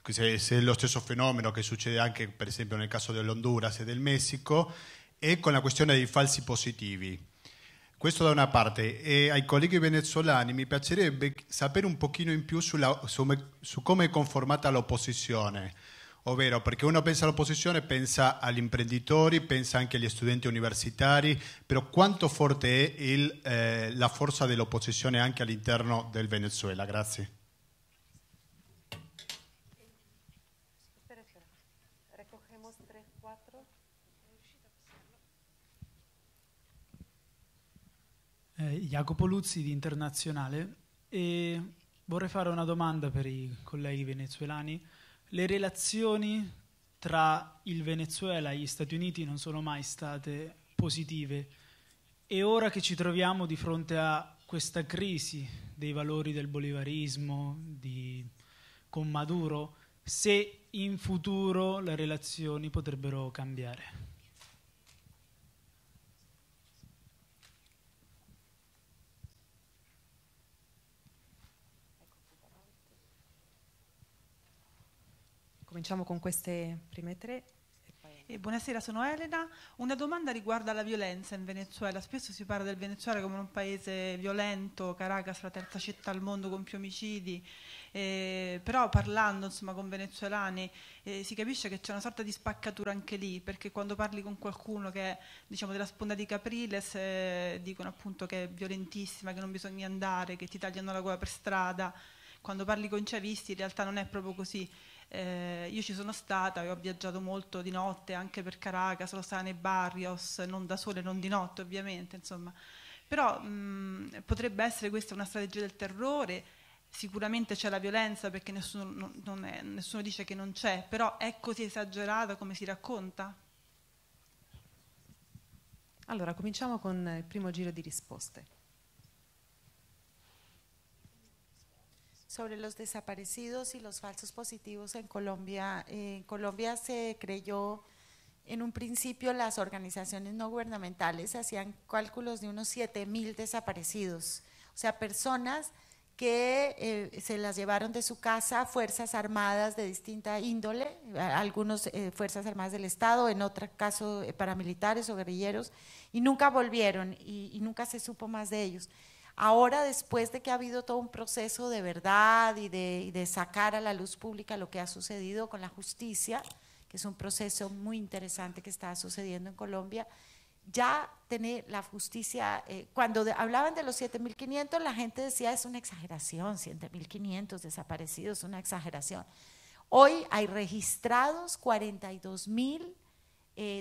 se è lo stesso fenomeno che succede anche per esempio nel caso dell'Honduras e del Messico, e con la questione dei falsi positivi. Questo da una parte. E ai colleghi venezuelani mi piacerebbe sapere un pochino in più su come è conformata l'opposizione, ovvero perché uno pensa all'opposizione, pensa agli imprenditori, pensa anche agli studenti universitari, però quanto forte è la forza dell'opposizione anche all'interno del Venezuela? Grazie. Jacopo Luzzi di Internazionale, e vorrei fare una domanda per i colleghi venezuelani. Le relazioni tra il Venezuela e gli Stati Uniti non sono mai state positive, e ora che ci troviamo di fronte a questa crisi dei valori del bolivarismo con Maduro, se in futuro le relazioni potrebbero cambiare. Cominciamo con queste prime 3. Buonasera, sono Elena. Una domanda riguarda la violenza in Venezuela. Spesso si parla del Venezuela come un paese violento, Caracas la 3ª città al mondo con più omicidi, però parlando con venezuelani si capisce che c'è una sorta di spaccatura anche lì, perché quando parli con qualcuno che è della sponda di Capriles dicono appunto che è violentissima, che non bisogna andare, che ti tagliano la gola per strada. Quando parli con chavisti in realtà non è proprio così. Io ci sono stata e ho viaggiato molto di notte anche per Caracas, sono stata nei barrios, non da sole, non di notte ovviamente, insomma. Però potrebbe essere questa una strategia del terrore. Sicuramente c'è la violenza, perché nessuno dice che non c'è, però è così esagerata come si racconta? Allora, cominciamo con il primo giro di risposte. Sobre los desaparecidos y los falsos positivos en Colombia. En Colombia se creyó, en un principio las organizaciones no gubernamentales hacían cálculos de unos 7.000 desaparecidos, o sea, personas que se las llevaron de su casa fuerzas armadas de distinta índole, algunos fuerzas armadas del Estado, en otro caso paramilitares o guerrilleros, y nunca volvieron y nunca se supo más de ellos. Ahora, después de que ha habido todo un proceso de verdad y de sacar a la luz pública lo que ha sucedido con la justicia, que es un proceso muy interesante que está sucediendo en Colombia, ya tener la justicia, cuando hablaban de los 7.500, la gente decía es una exageración, 7.500 desaparecidos, es una exageración. Hoy hay registrados 42.000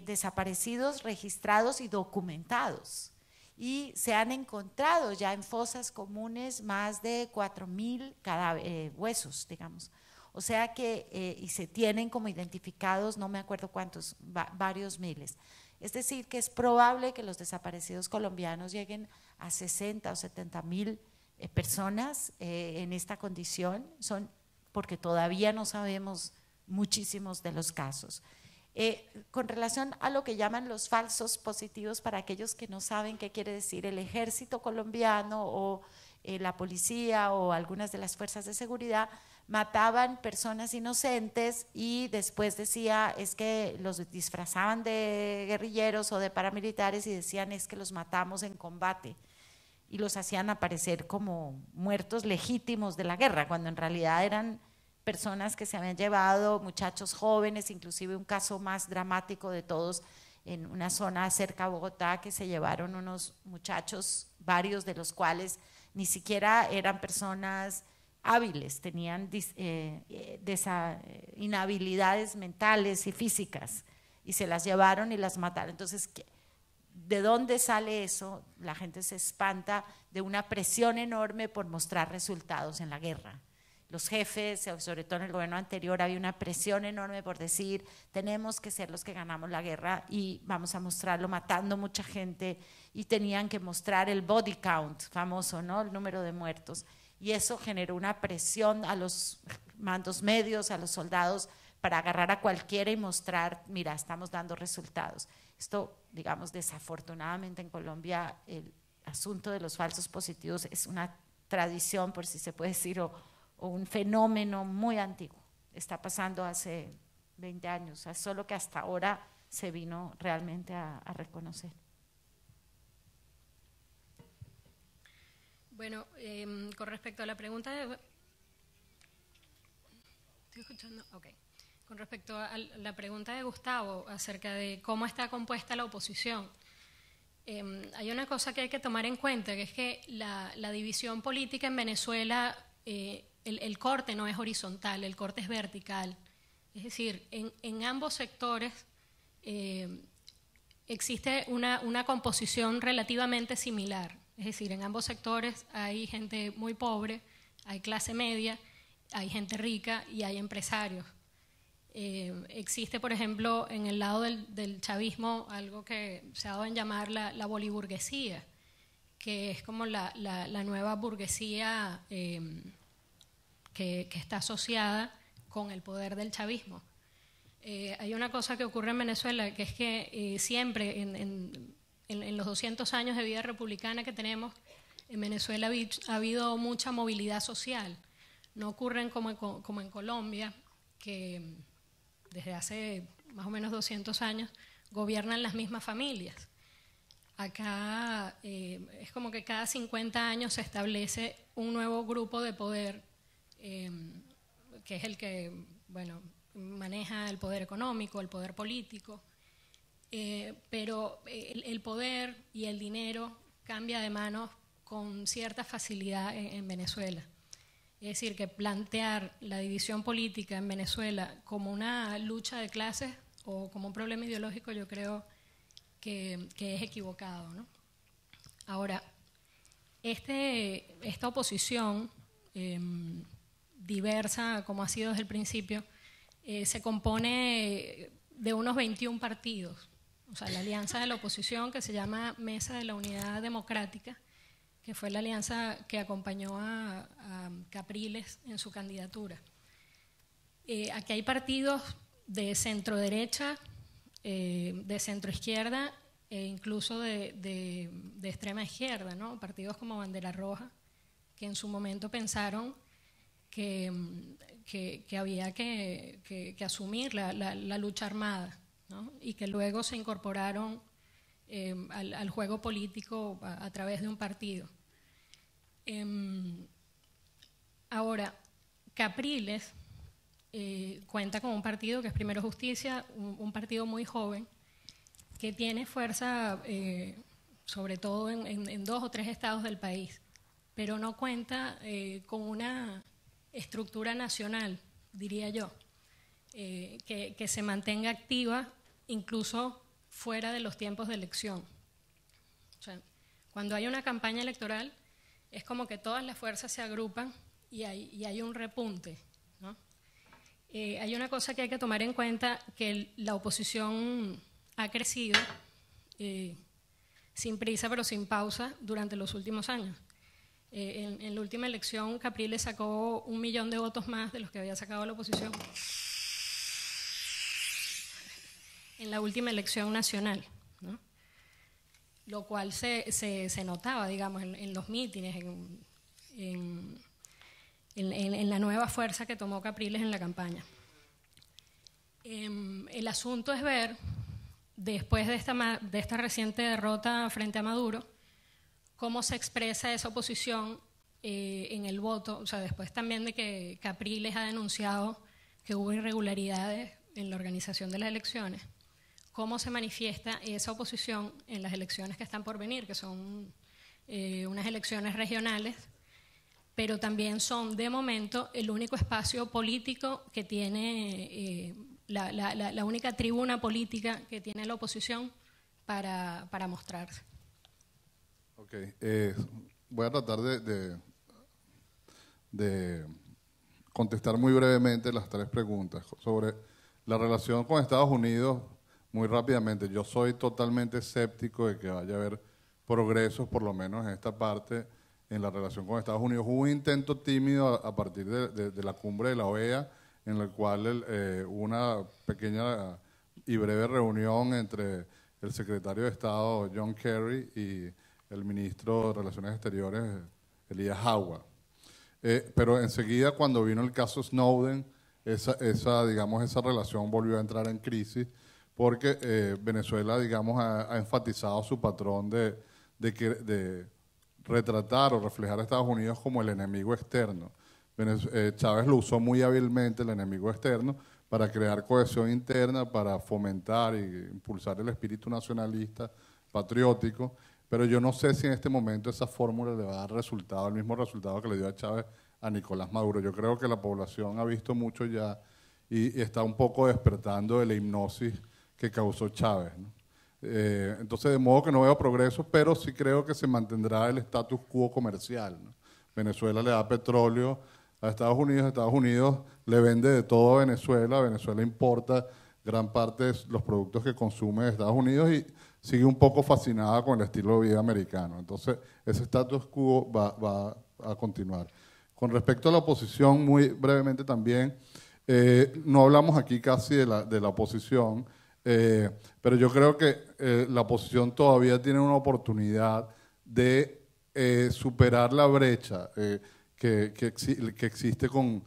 desaparecidos registrados y documentados. y se han encontrado ya en fosas comunes más de 4.000 huesos, digamos. O sea que, y se tienen como identificados, no me acuerdo cuántos, varios miles. Es decir, que es probable que los desaparecidos colombianos lleguen a 60 o 70.000 personas en esta condición, porque todavía no sabemos muchísimos de los casos. Con relación a lo que llaman los falsos positivos, para aquellos que no saben qué quiere decir el ejército colombiano o la policía o algunas de las fuerzas de seguridad, mataban personas inocentes y después decía es que los disfrazaban de guerrilleros o de paramilitares y decían es que los matamos en combate y los hacían aparecer como muertos legítimos de la guerra, cuando en realidad eran personas que se habían llevado, muchachos jóvenes, inclusive un caso más dramático de todos en una zona cerca a Bogotá, que se llevaron unos muchachos, varios de los cuales ni siquiera eran personas hábiles, tenían inhabilidades mentales y físicas y se las llevaron y las mataron. Entonces, ¿de dónde sale eso? La gente se espanta de una presión enorme por mostrar resultados en la guerra. Los jefes, sobre todo en el gobierno anterior, había una presión enorme por decir tenemos que ser los que ganamos la guerra y vamos a mostrarlo matando mucha gente, y tenían que mostrar el body count famoso, ¿no? El número de muertos, y eso generó una presión a los mandos medios, a los soldados, para agarrar a cualquiera y mostrar, mira, estamos dando resultados. Esto, digamos, desafortunadamente en Colombia el asunto de los falsos positivos es una tradición, por si se puede decir, o un fenómeno muy antiguo. Está pasando hace 20 años, solo que hasta ahora se vino realmente a reconocer. Bueno, con respecto a la pregunta de… ¿Estoy escuchando? Ok. Con respecto a la pregunta de Gustavo acerca de cómo está compuesta la oposición, hay una cosa que hay que tomar en cuenta, que es que la división política en Venezuela, el corte no es horizontal, el corte es vertical. Es decir, en ambos sectores existe una composición relativamente similar. Es decir, en ambos sectores hay gente muy pobre, hay clase media, hay gente rica y hay empresarios. Existe, por ejemplo, en el lado del chavismo algo que se ha dado en llamar la boliburguesía, que es como la nueva burguesía que está asociada con el poder del chavismo. Hay una cosa que ocurre en Venezuela, que es que siempre en los 200 años de vida republicana que tenemos, en Venezuela ha habido mucha movilidad social. No ocurren como en Colombia, que desde hace más o menos 200 años gobiernan las mismas familias. Acá es como que cada 50 años se establece un nuevo grupo de poder, que es el que, bueno, maneja el poder económico, el poder político, pero el poder y el dinero cambia de manos con cierta facilidad en Venezuela. Es decir, que plantear la división política en Venezuela como una lucha de clases o como un problema ideológico, yo creo que es equivocado, ¿no? Ahora, esta oposición diversa, como ha sido desde el principio, se compone de unos 21 partidos. O sea, la alianza de la oposición, que se llama Mesa de la Unidad Democrática, que fue la alianza que acompañó a Capriles en su candidatura. Aquí hay partidos de centro-derecha, de centro-izquierda e incluso de extrema izquierda, ¿no? Partidos como Bandera Roja, que en su momento pensaron que había que asumir la lucha armada, ¿no? Y que luego se incorporaron al juego político a través de un partido. Ahora, Capriles cuenta con un partido que es Primero Justicia, un partido muy joven, que tiene fuerza sobre todo en 2 o 3 estados del país, pero no cuenta con una estructura nacional, diría yo, que se mantenga activa incluso fuera de los tiempos de elección. O sea, Cuando hay una campaña electoral, es como que todas las fuerzas se agrupan y hay un repunte, ¿no? Hay una cosa que hay que tomar en cuenta, que la oposición ha crecido sin prisa pero sin pausa durante los últimos años. En la última elección, Capriles sacó 1 millón de votos más de los que había sacado la oposición en la última elección nacional, ¿no? Lo cual se notaba, digamos, en los mítines, en la nueva fuerza que tomó Capriles en la campaña. El asunto es ver, después de esta reciente derrota frente a Maduro, cómo se expresa esa oposición en el voto, o sea, después también de que Capriles ha denunciado que hubo irregularidades en la organización de las elecciones, cómo se manifiesta esa oposición en las elecciones que están por venir, que son unas elecciones regionales, pero también son, de momento, el único espacio político que tiene, la única tribuna política que tiene la oposición para mostrarse. Ok, voy a tratar de contestar muy brevemente las 3 preguntas. Sobre la relación con Estados Unidos, muy rápidamente, yo soy totalmente escéptico de que vaya a haber progresos, por lo menos en esta parte, en la relación con Estados Unidos. Hubo un intento tímido a partir de la cumbre de la OEA, en la cual hubo una pequeña y breve reunión entre el secretario de Estado John Kerry y el ministro de Relaciones Exteriores Elijah Howard. Pero enseguida, cuando vino el caso Snowden, esa relación volvió a entrar en crisis, porque Venezuela, digamos, ha enfatizado su patrón de retratar o reflejar a Estados Unidos como el enemigo externo. Chávez lo usó muy hábilmente, el enemigo externo, para crear cohesión interna, para fomentar e impulsar el espíritu nacionalista, patriótico, pero yo no sé si en este momento esa fórmula le va a dar resultado, el mismo resultado que le dio a Chávez a Nicolás Maduro. Yo creo que la población ha visto mucho ya y está un poco despertando de la hipnosis que causó Chávez, ¿no? Entonces, de modo que no veo progreso, pero sí creo que se mantendrá el status quo comercial, ¿no? Venezuela le da petróleo a Estados Unidos le vende de todo a Venezuela importa gran parte de los productos que consume de Estados Unidos y sigue un poco fascinada con el estilo de vida americano. Entonces, ese status quo va a continuar. Con respecto a la oposición, muy brevemente también, no hablamos aquí casi de la oposición, pero yo creo que la oposición todavía tiene una oportunidad de superar la brecha que existe con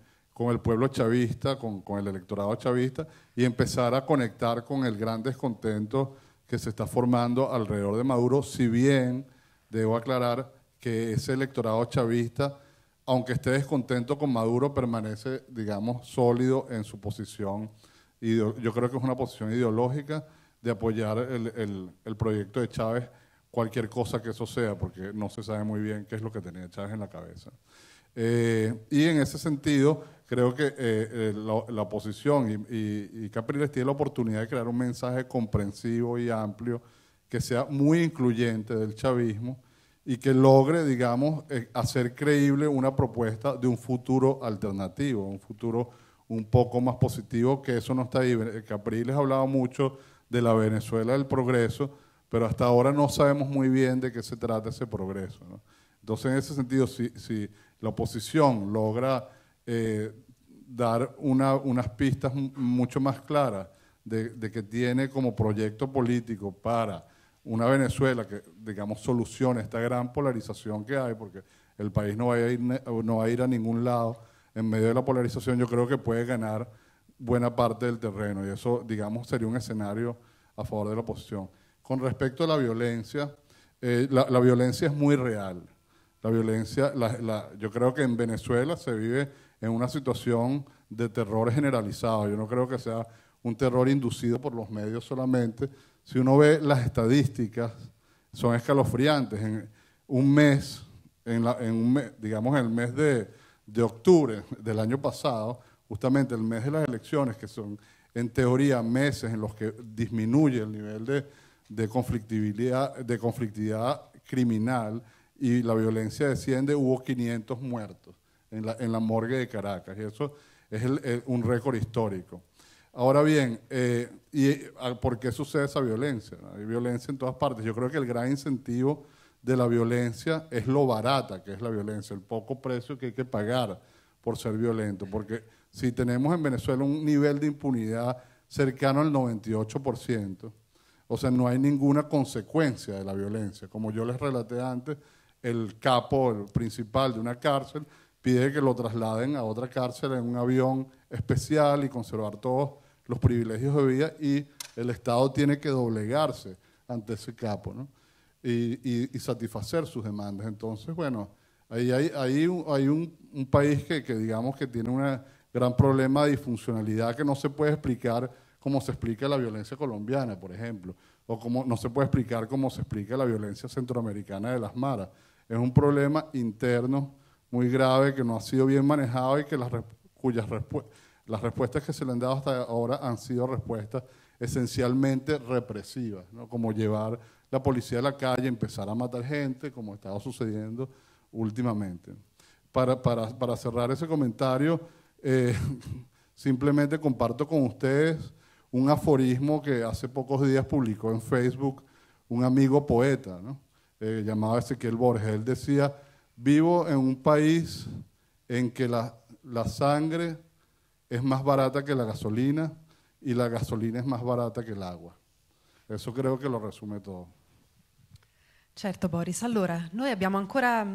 el pueblo chavista, con el electorado chavista, y empezar a conectar con el gran descontento que se está formando alrededor de Maduro, si bien debo aclarar que ese electorado chavista, aunque esté descontento con Maduro, permanece, digamos, sólido en su posición. Y yo creo que es una posición ideológica de apoyar el proyecto de Chávez, cualquier cosa que eso sea, porque no se sabe muy bien qué es lo que tenía Chávez en la cabeza. Y en ese sentido, creo que la oposición y Capriles tiene la oportunidad de crear un mensaje comprensivo y amplio que sea muy incluyente del chavismo y que logre, digamos, hacer creíble una propuesta de un futuro alternativo, un futuro un poco más positivo, que eso no está ahí. Capriles hablaba mucho de la Venezuela del progreso, pero hasta ahora no sabemos muy bien de qué se trata ese progreso, ¿no? Entonces, en ese sentido, si la oposición logra dar unas pistas mucho más claras de que tiene como proyecto político para una Venezuela que, digamos, solucione esta gran polarización que hay, porque el país no va a ir a ningún lado en medio de la polarización, yo creo que puede ganar buena parte del terreno, y eso, digamos, sería un escenario a favor de la oposición. Con respecto a la violencia, la violencia es muy real. La violencia, yo creo que en Venezuela se vive en una situación de terror generalizado. Yo no creo que sea un terror inducido por los medios solamente. Si uno ve las estadísticas, son escalofriantes. En un mes, digamos en el mes de octubre del año pasado, justamente el mes de las elecciones, que son en teoría meses en los que disminuye el nivel de conflictividad criminal y la violencia desciende, hubo 500 muertos en la morgue de Caracas, y eso es un récord histórico. Ahora bien, ¿por qué sucede esa violencia? Hay violencia en todas partes. Yo creo que el gran incentivo de la violencia es lo barata que es la violencia, el poco precio que hay que pagar por ser violento, porque si tenemos en Venezuela un nivel de impunidad cercano al 98%, o sea, no hay ninguna consecuencia de la violencia. Como yo les relaté antes, el capo, el principal de una cárcel, pide que lo trasladen a otra cárcel en un avión especial y conservar todos los privilegios de vida, y el Estado tiene que doblegarse ante ese capo, ¿no? y satisfacer sus demandas. Entonces, bueno, ahí hay un país que digamos que tiene un gran problema de disfuncionalidad que no se puede explicar como se explica la violencia colombiana, por ejemplo, o como no se puede explicar como se explica la violencia centroamericana de las maras. Es un problema interno muy grave que no ha sido bien manejado y que las respuestas que se le han dado hasta ahora han sido respuestas esencialmente represivas, ¿no? Como llevar la policía a la calle, empezar a matar gente, como estaba sucediendo últimamente. Para cerrar ese comentario, simplemente comparto con ustedes un aforismo que hace pocos días publicó en Facebook un amigo poeta, ¿no? Llamado Ezequiel Borges. Él decía: vivo en un país en que la sangre es más barata che la gasolina y la gasolina è más barata che l'acqua. Eso creo che lo resume todo. Certo, Boris. Allora, noi abbiamo ancora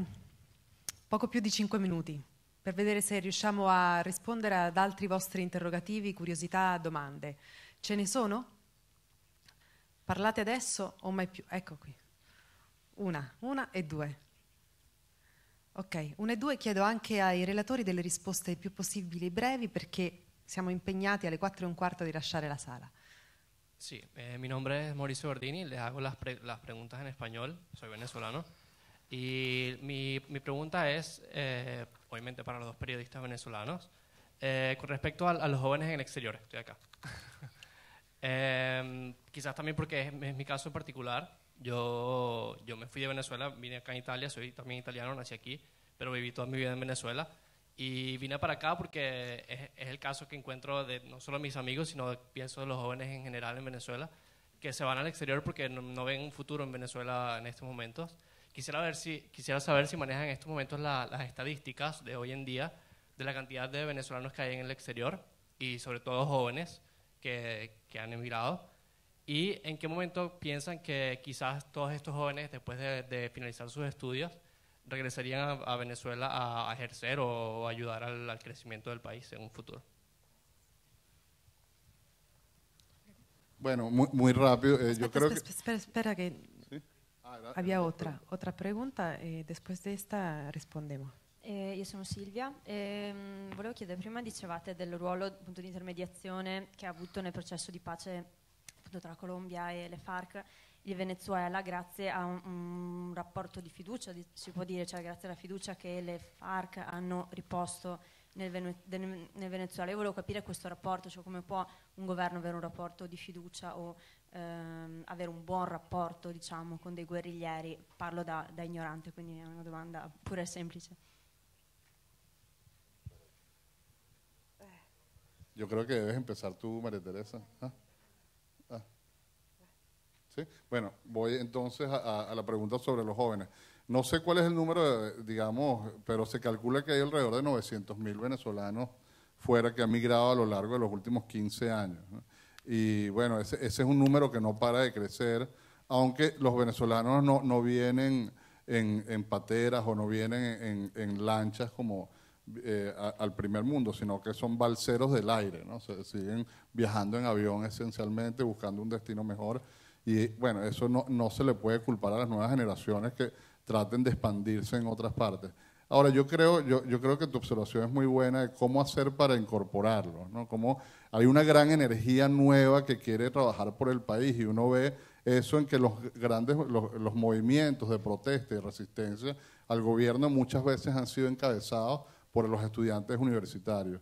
poco più di 5 minuti per vedere se riusciamo a rispondere ad altri vostri interrogativi, curiosità, domande. Ce ne sono? Parlate adesso o mai più? Ecco qui. Una e due. Ok, 1 e 2. Chiedo anche ai relatori delle risposte il più possibili brevi, perché siamo impegnati alle 4:15 di lasciare la sala. Sí, mi nombre es Mauricio Gordini, les hago las preguntas en español, soy venezolano. Y mi pregunta es, obviamente para los dos periodistas venezolanos, con respecto a los jóvenes en el exterior. Estoy acá. Quizás también porque es mi caso en particular. Yo me fui de Venezuela, vine acá en Italia, soy también italiano, nací aquí, pero viví toda mi vida en Venezuela. Y vine para acá porque es el caso que encuentro de no solo mis amigos, sino pienso de los jóvenes en general en Venezuela, que se van al exterior porque no ven un futuro en Venezuela en estos momentos. Quisiera saber si manejan en estos momentos las estadísticas de hoy en día de la cantidad de venezolanos que hay en el exterior y sobre todo jóvenes que han emigrado. ¿Y en qué momento piensan que quizás todos estos jóvenes, después de finalizar sus estudios, regresarían a Venezuela a ejercer o ayudar al crecimiento del país en un futuro? Bueno, muy rápido. Yo creo que... Espera che ¿Sí? había otra pregunta e después de esta rispondiamo. Io sono Silvia. Volevo chiedere, prima dicevate del ruolo appunto di intermediazione che ha avuto nel processo di pace appunto tra Colombia e le FARC il Venezuela, grazie a un rapporto di fiducia, si può dire, cioè grazie alla fiducia che le FARC hanno riposto nel Venezuela. Io volevo capire questo rapporto, cioè come può un governo avere un rapporto di fiducia o avere un buon rapporto, diciamo, con dei guerriglieri. Parlo da ignorante, quindi è una domanda pure semplice. Yo creo que debes empezar tú, María Teresa. ¿Sí? Bueno, voy entonces a la pregunta sobre los jóvenes. No sé cuál es el número, digamos, pero se calcula que hay alrededor de 900.000 venezolanos fuera que han migrado a lo largo de los últimos 15 años, ¿no? Y bueno, ese es un número que no para de crecer, aunque los venezolanos no vienen en pateras o no vienen en lanchas como al primer mundo, sino que son balseros del aire, ¿no? Se siguen viajando en avión esencialmente, buscando un destino mejor. Y bueno, eso no se le puede culpar a las nuevas generaciones que traten de expandirse en otras partes. Ahora, yo creo que tu observación es muy buena de cómo hacer para incorporarlo, ¿no? Cómo hay una gran energía nueva que quiere trabajar por el país, y uno ve eso en que los movimientos de protesta y resistencia al gobierno muchas veces han sido encabezados por los estudiantes universitarios.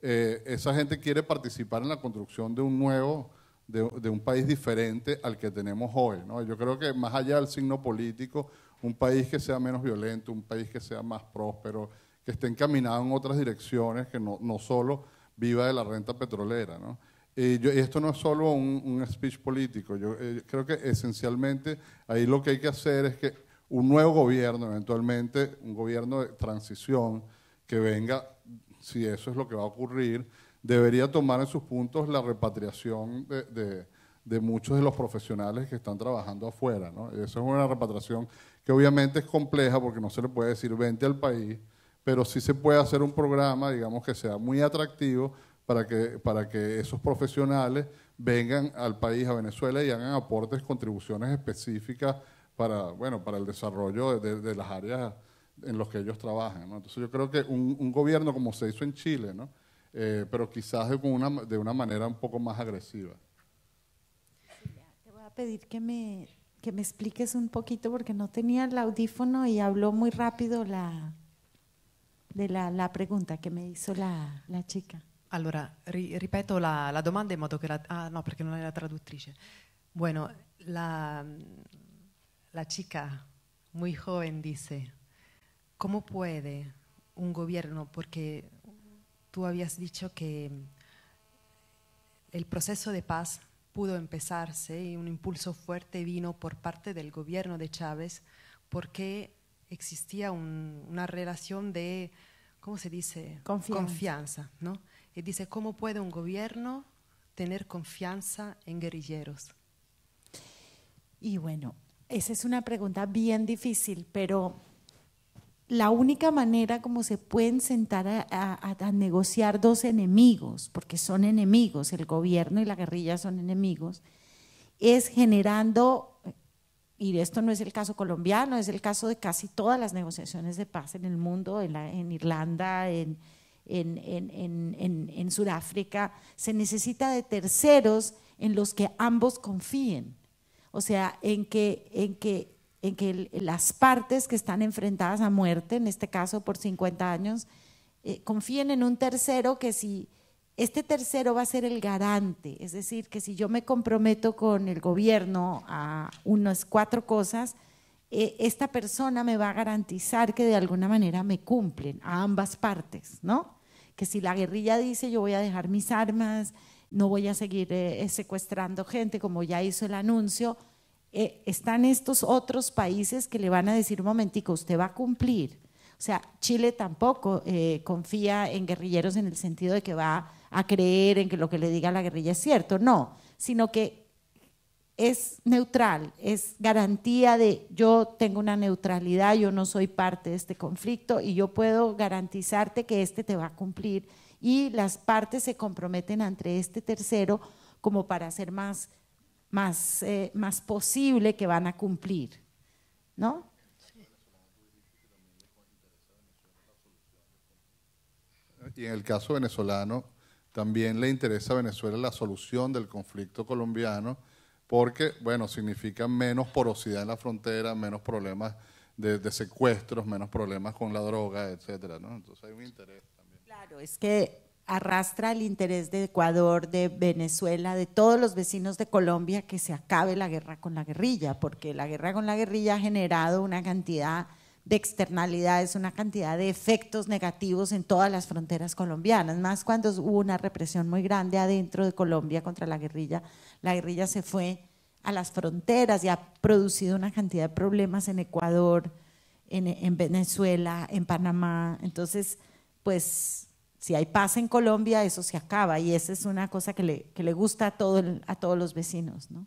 Esa gente quiere participar en la construcción de un país diferente al que tenemos hoy, ¿no? Yo creo que más allá del signo político un país que sea menos violento, un país que sea más próspero, que esté encaminado en otras direcciones, que no solo viva de la renta petrolera, ¿no? Y esto no es solo un speech político, yo creo que esencialmente ahí lo que hay que hacer es que un nuevo gobierno, eventualmente un gobierno de transición que venga, si eso es lo que va a ocurrir, debería tomar en sus puntos la repatriación de muchos de los profesionales que están trabajando afuera, ¿no? Eso es una repatriación que obviamente es compleja porque no se le puede decir vente al país, pero sí se puede hacer un programa, digamos, que sea muy atractivo para que esos profesionales vengan al país, a Venezuela, y hagan aportes, contribuciones específicas para el desarrollo de las áreas en las que ellos trabajan, ¿no? Entonces yo creo que un gobierno como se hizo en Chile, ¿no? Pero quizás de una manera un poco más agresiva. Te voy a pedir que me expliques un poquito porque no tenía el audífono y habló muy rápido la pregunta che mi hizo la chica. Allora, ripeto la domanda in modo che no, perché non è la traduttrice. Bueno, la chica muy joven dice, ¿cómo puede un gobierno? Porque tú habías dicho que el proceso de paz pudo empezarse y un impulso fuerte vino por parte del gobierno de Chávez porque existía una relación de, ¿cómo se dice? Confianza, ¿no? Y dice, ¿cómo puede un gobierno tener confianza en guerrilleros? Y bueno, esa es una pregunta bien difícil, pero la única manera como se pueden sentar a negociar dos enemigos, porque son enemigos, el gobierno y la guerrilla son enemigos, es generando, y esto no es el caso colombiano, es el caso de casi todas las negociaciones de paz en el mundo, en Irlanda, en Sudáfrica, se necesita de terceros en los que ambos confíen, o sea, en que las partes que están enfrentadas a muerte, en este caso por 50 años, confíen en un tercero que si este tercero va a ser el garante, es decir, que si yo me comprometo con el gobierno a unas 4 cosas, esta persona me va a garantizar que de alguna manera me cumplen a ambas partes, ¿no? Que si la guerrilla dice yo voy a dejar mis armas, no voy a seguir secuestrando gente como ya hizo el anuncio, están estos otros países que le van a decir un momentico, usted va a cumplir. O sea, Chile tampoco confía en guerrilleros en el sentido de que va a creer en que lo que le diga la guerrilla es cierto, no, sino que es neutral, es garantía de yo tengo una neutralidad, yo no soy parte de este conflicto y yo puedo garantizarte que este te va a cumplir y las partes se comprometen ante este tercero como para hacer más posible que van a cumplir, ¿no? Y en el caso venezolano, también le interesa a Venezuela la solución del conflicto colombiano, porque, bueno, significa menos porosidad en la frontera, menos problemas de secuestros, menos problemas con la droga, etcétera, ¿no? Entonces hay un interés también. Claro, es que arrastra el interés de Ecuador, de Venezuela, de todos los vecinos de Colombia que se acabe la guerra con la guerrilla, porque la guerra con la guerrilla ha generado una cantidad de externalidades, una cantidad de efectos negativos en todas las fronteras colombianas, más cuando hubo una represión muy grande adentro de Colombia contra la guerrilla se fue a las fronteras y ha producido una cantidad de problemas en Ecuador, en Venezuela, en Panamá, entonces pues si hay paz en Colombia eso se acaba y esa es una cosa que le gusta a todos los vecinos, ¿no?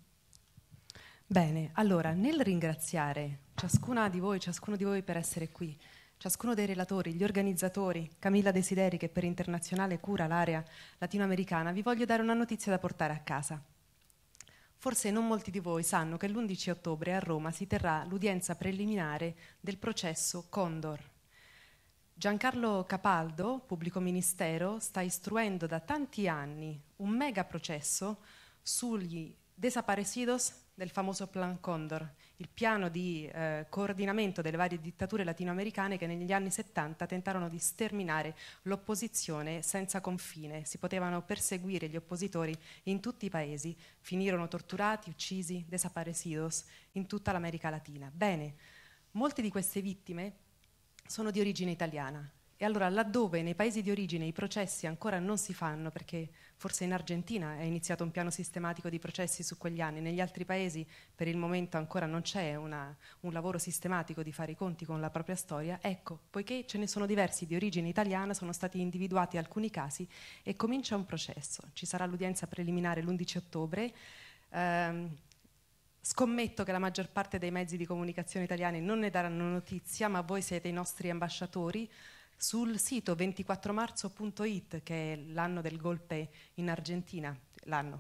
Bene, allora nel ringraziare ciascuno di voi per essere qui, ciascuno dei relatori, gli organizzatori, Camilla Desideri che per Internazionale cura l'area latinoamericana, vi voglio dare una notizia da portare a casa. Forse non molti di voi sanno che l'11 ottobre a Roma si terrà l'udienza preliminare del processo Condor. Giancarlo Capaldo, pubblico ministero, sta istruendo da tanti anni un mega processo sugli desaparecidos del famoso Plan Condor, il piano di coordinamento delle varie dittature latinoamericane che negli anni 70 tentarono di sterminare l'opposizione senza confine. Si potevano perseguire gli oppositori in tutti i paesi, finirono torturati, uccisi, desaparecidos in tutta l'America Latina. Bene, Molte di queste vittime sono di origine italiana. E allora, laddove nei paesi di origine i processi ancora non si fanno, perché forse in Argentina è iniziato un piano sistematico di processi su quegli anni, negli altri paesi per il momento ancora non c'è un lavoro sistematico di fare i conti con la propria storia, ecco, poiché ce ne sono diversi di origine italiana, sono stati individuati alcuni casi e comincia un processo. Ci sarà l'udienza preliminare l'11 ottobre. Scommetto che la maggior parte dei mezzi di comunicazione italiani non ne daranno notizia, ma voi siete i nostri ambasciatori. Sul sito 24marzo.it, che è l'anno del golpe in Argentina,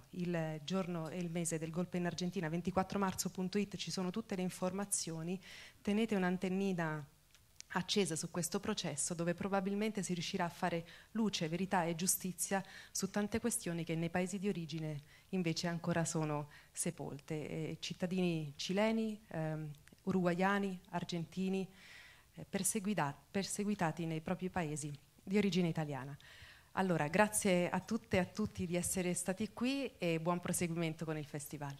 il giorno e il mese del golpe in Argentina, 24marzo.it, ci sono tutte le informazioni. Tenete un'antennina accesa su questo processo, dove probabilmente si riuscirà a fare luce, verità e giustizia su tante questioni che nei paesi di origine invece ancora sono sepolte. Cittadini cileni, uruguaiani, argentini, perseguitati nei propri paesi di origine italiana. Allora, grazie a tutte e a tutti di essere stati qui e buon proseguimento con il festival.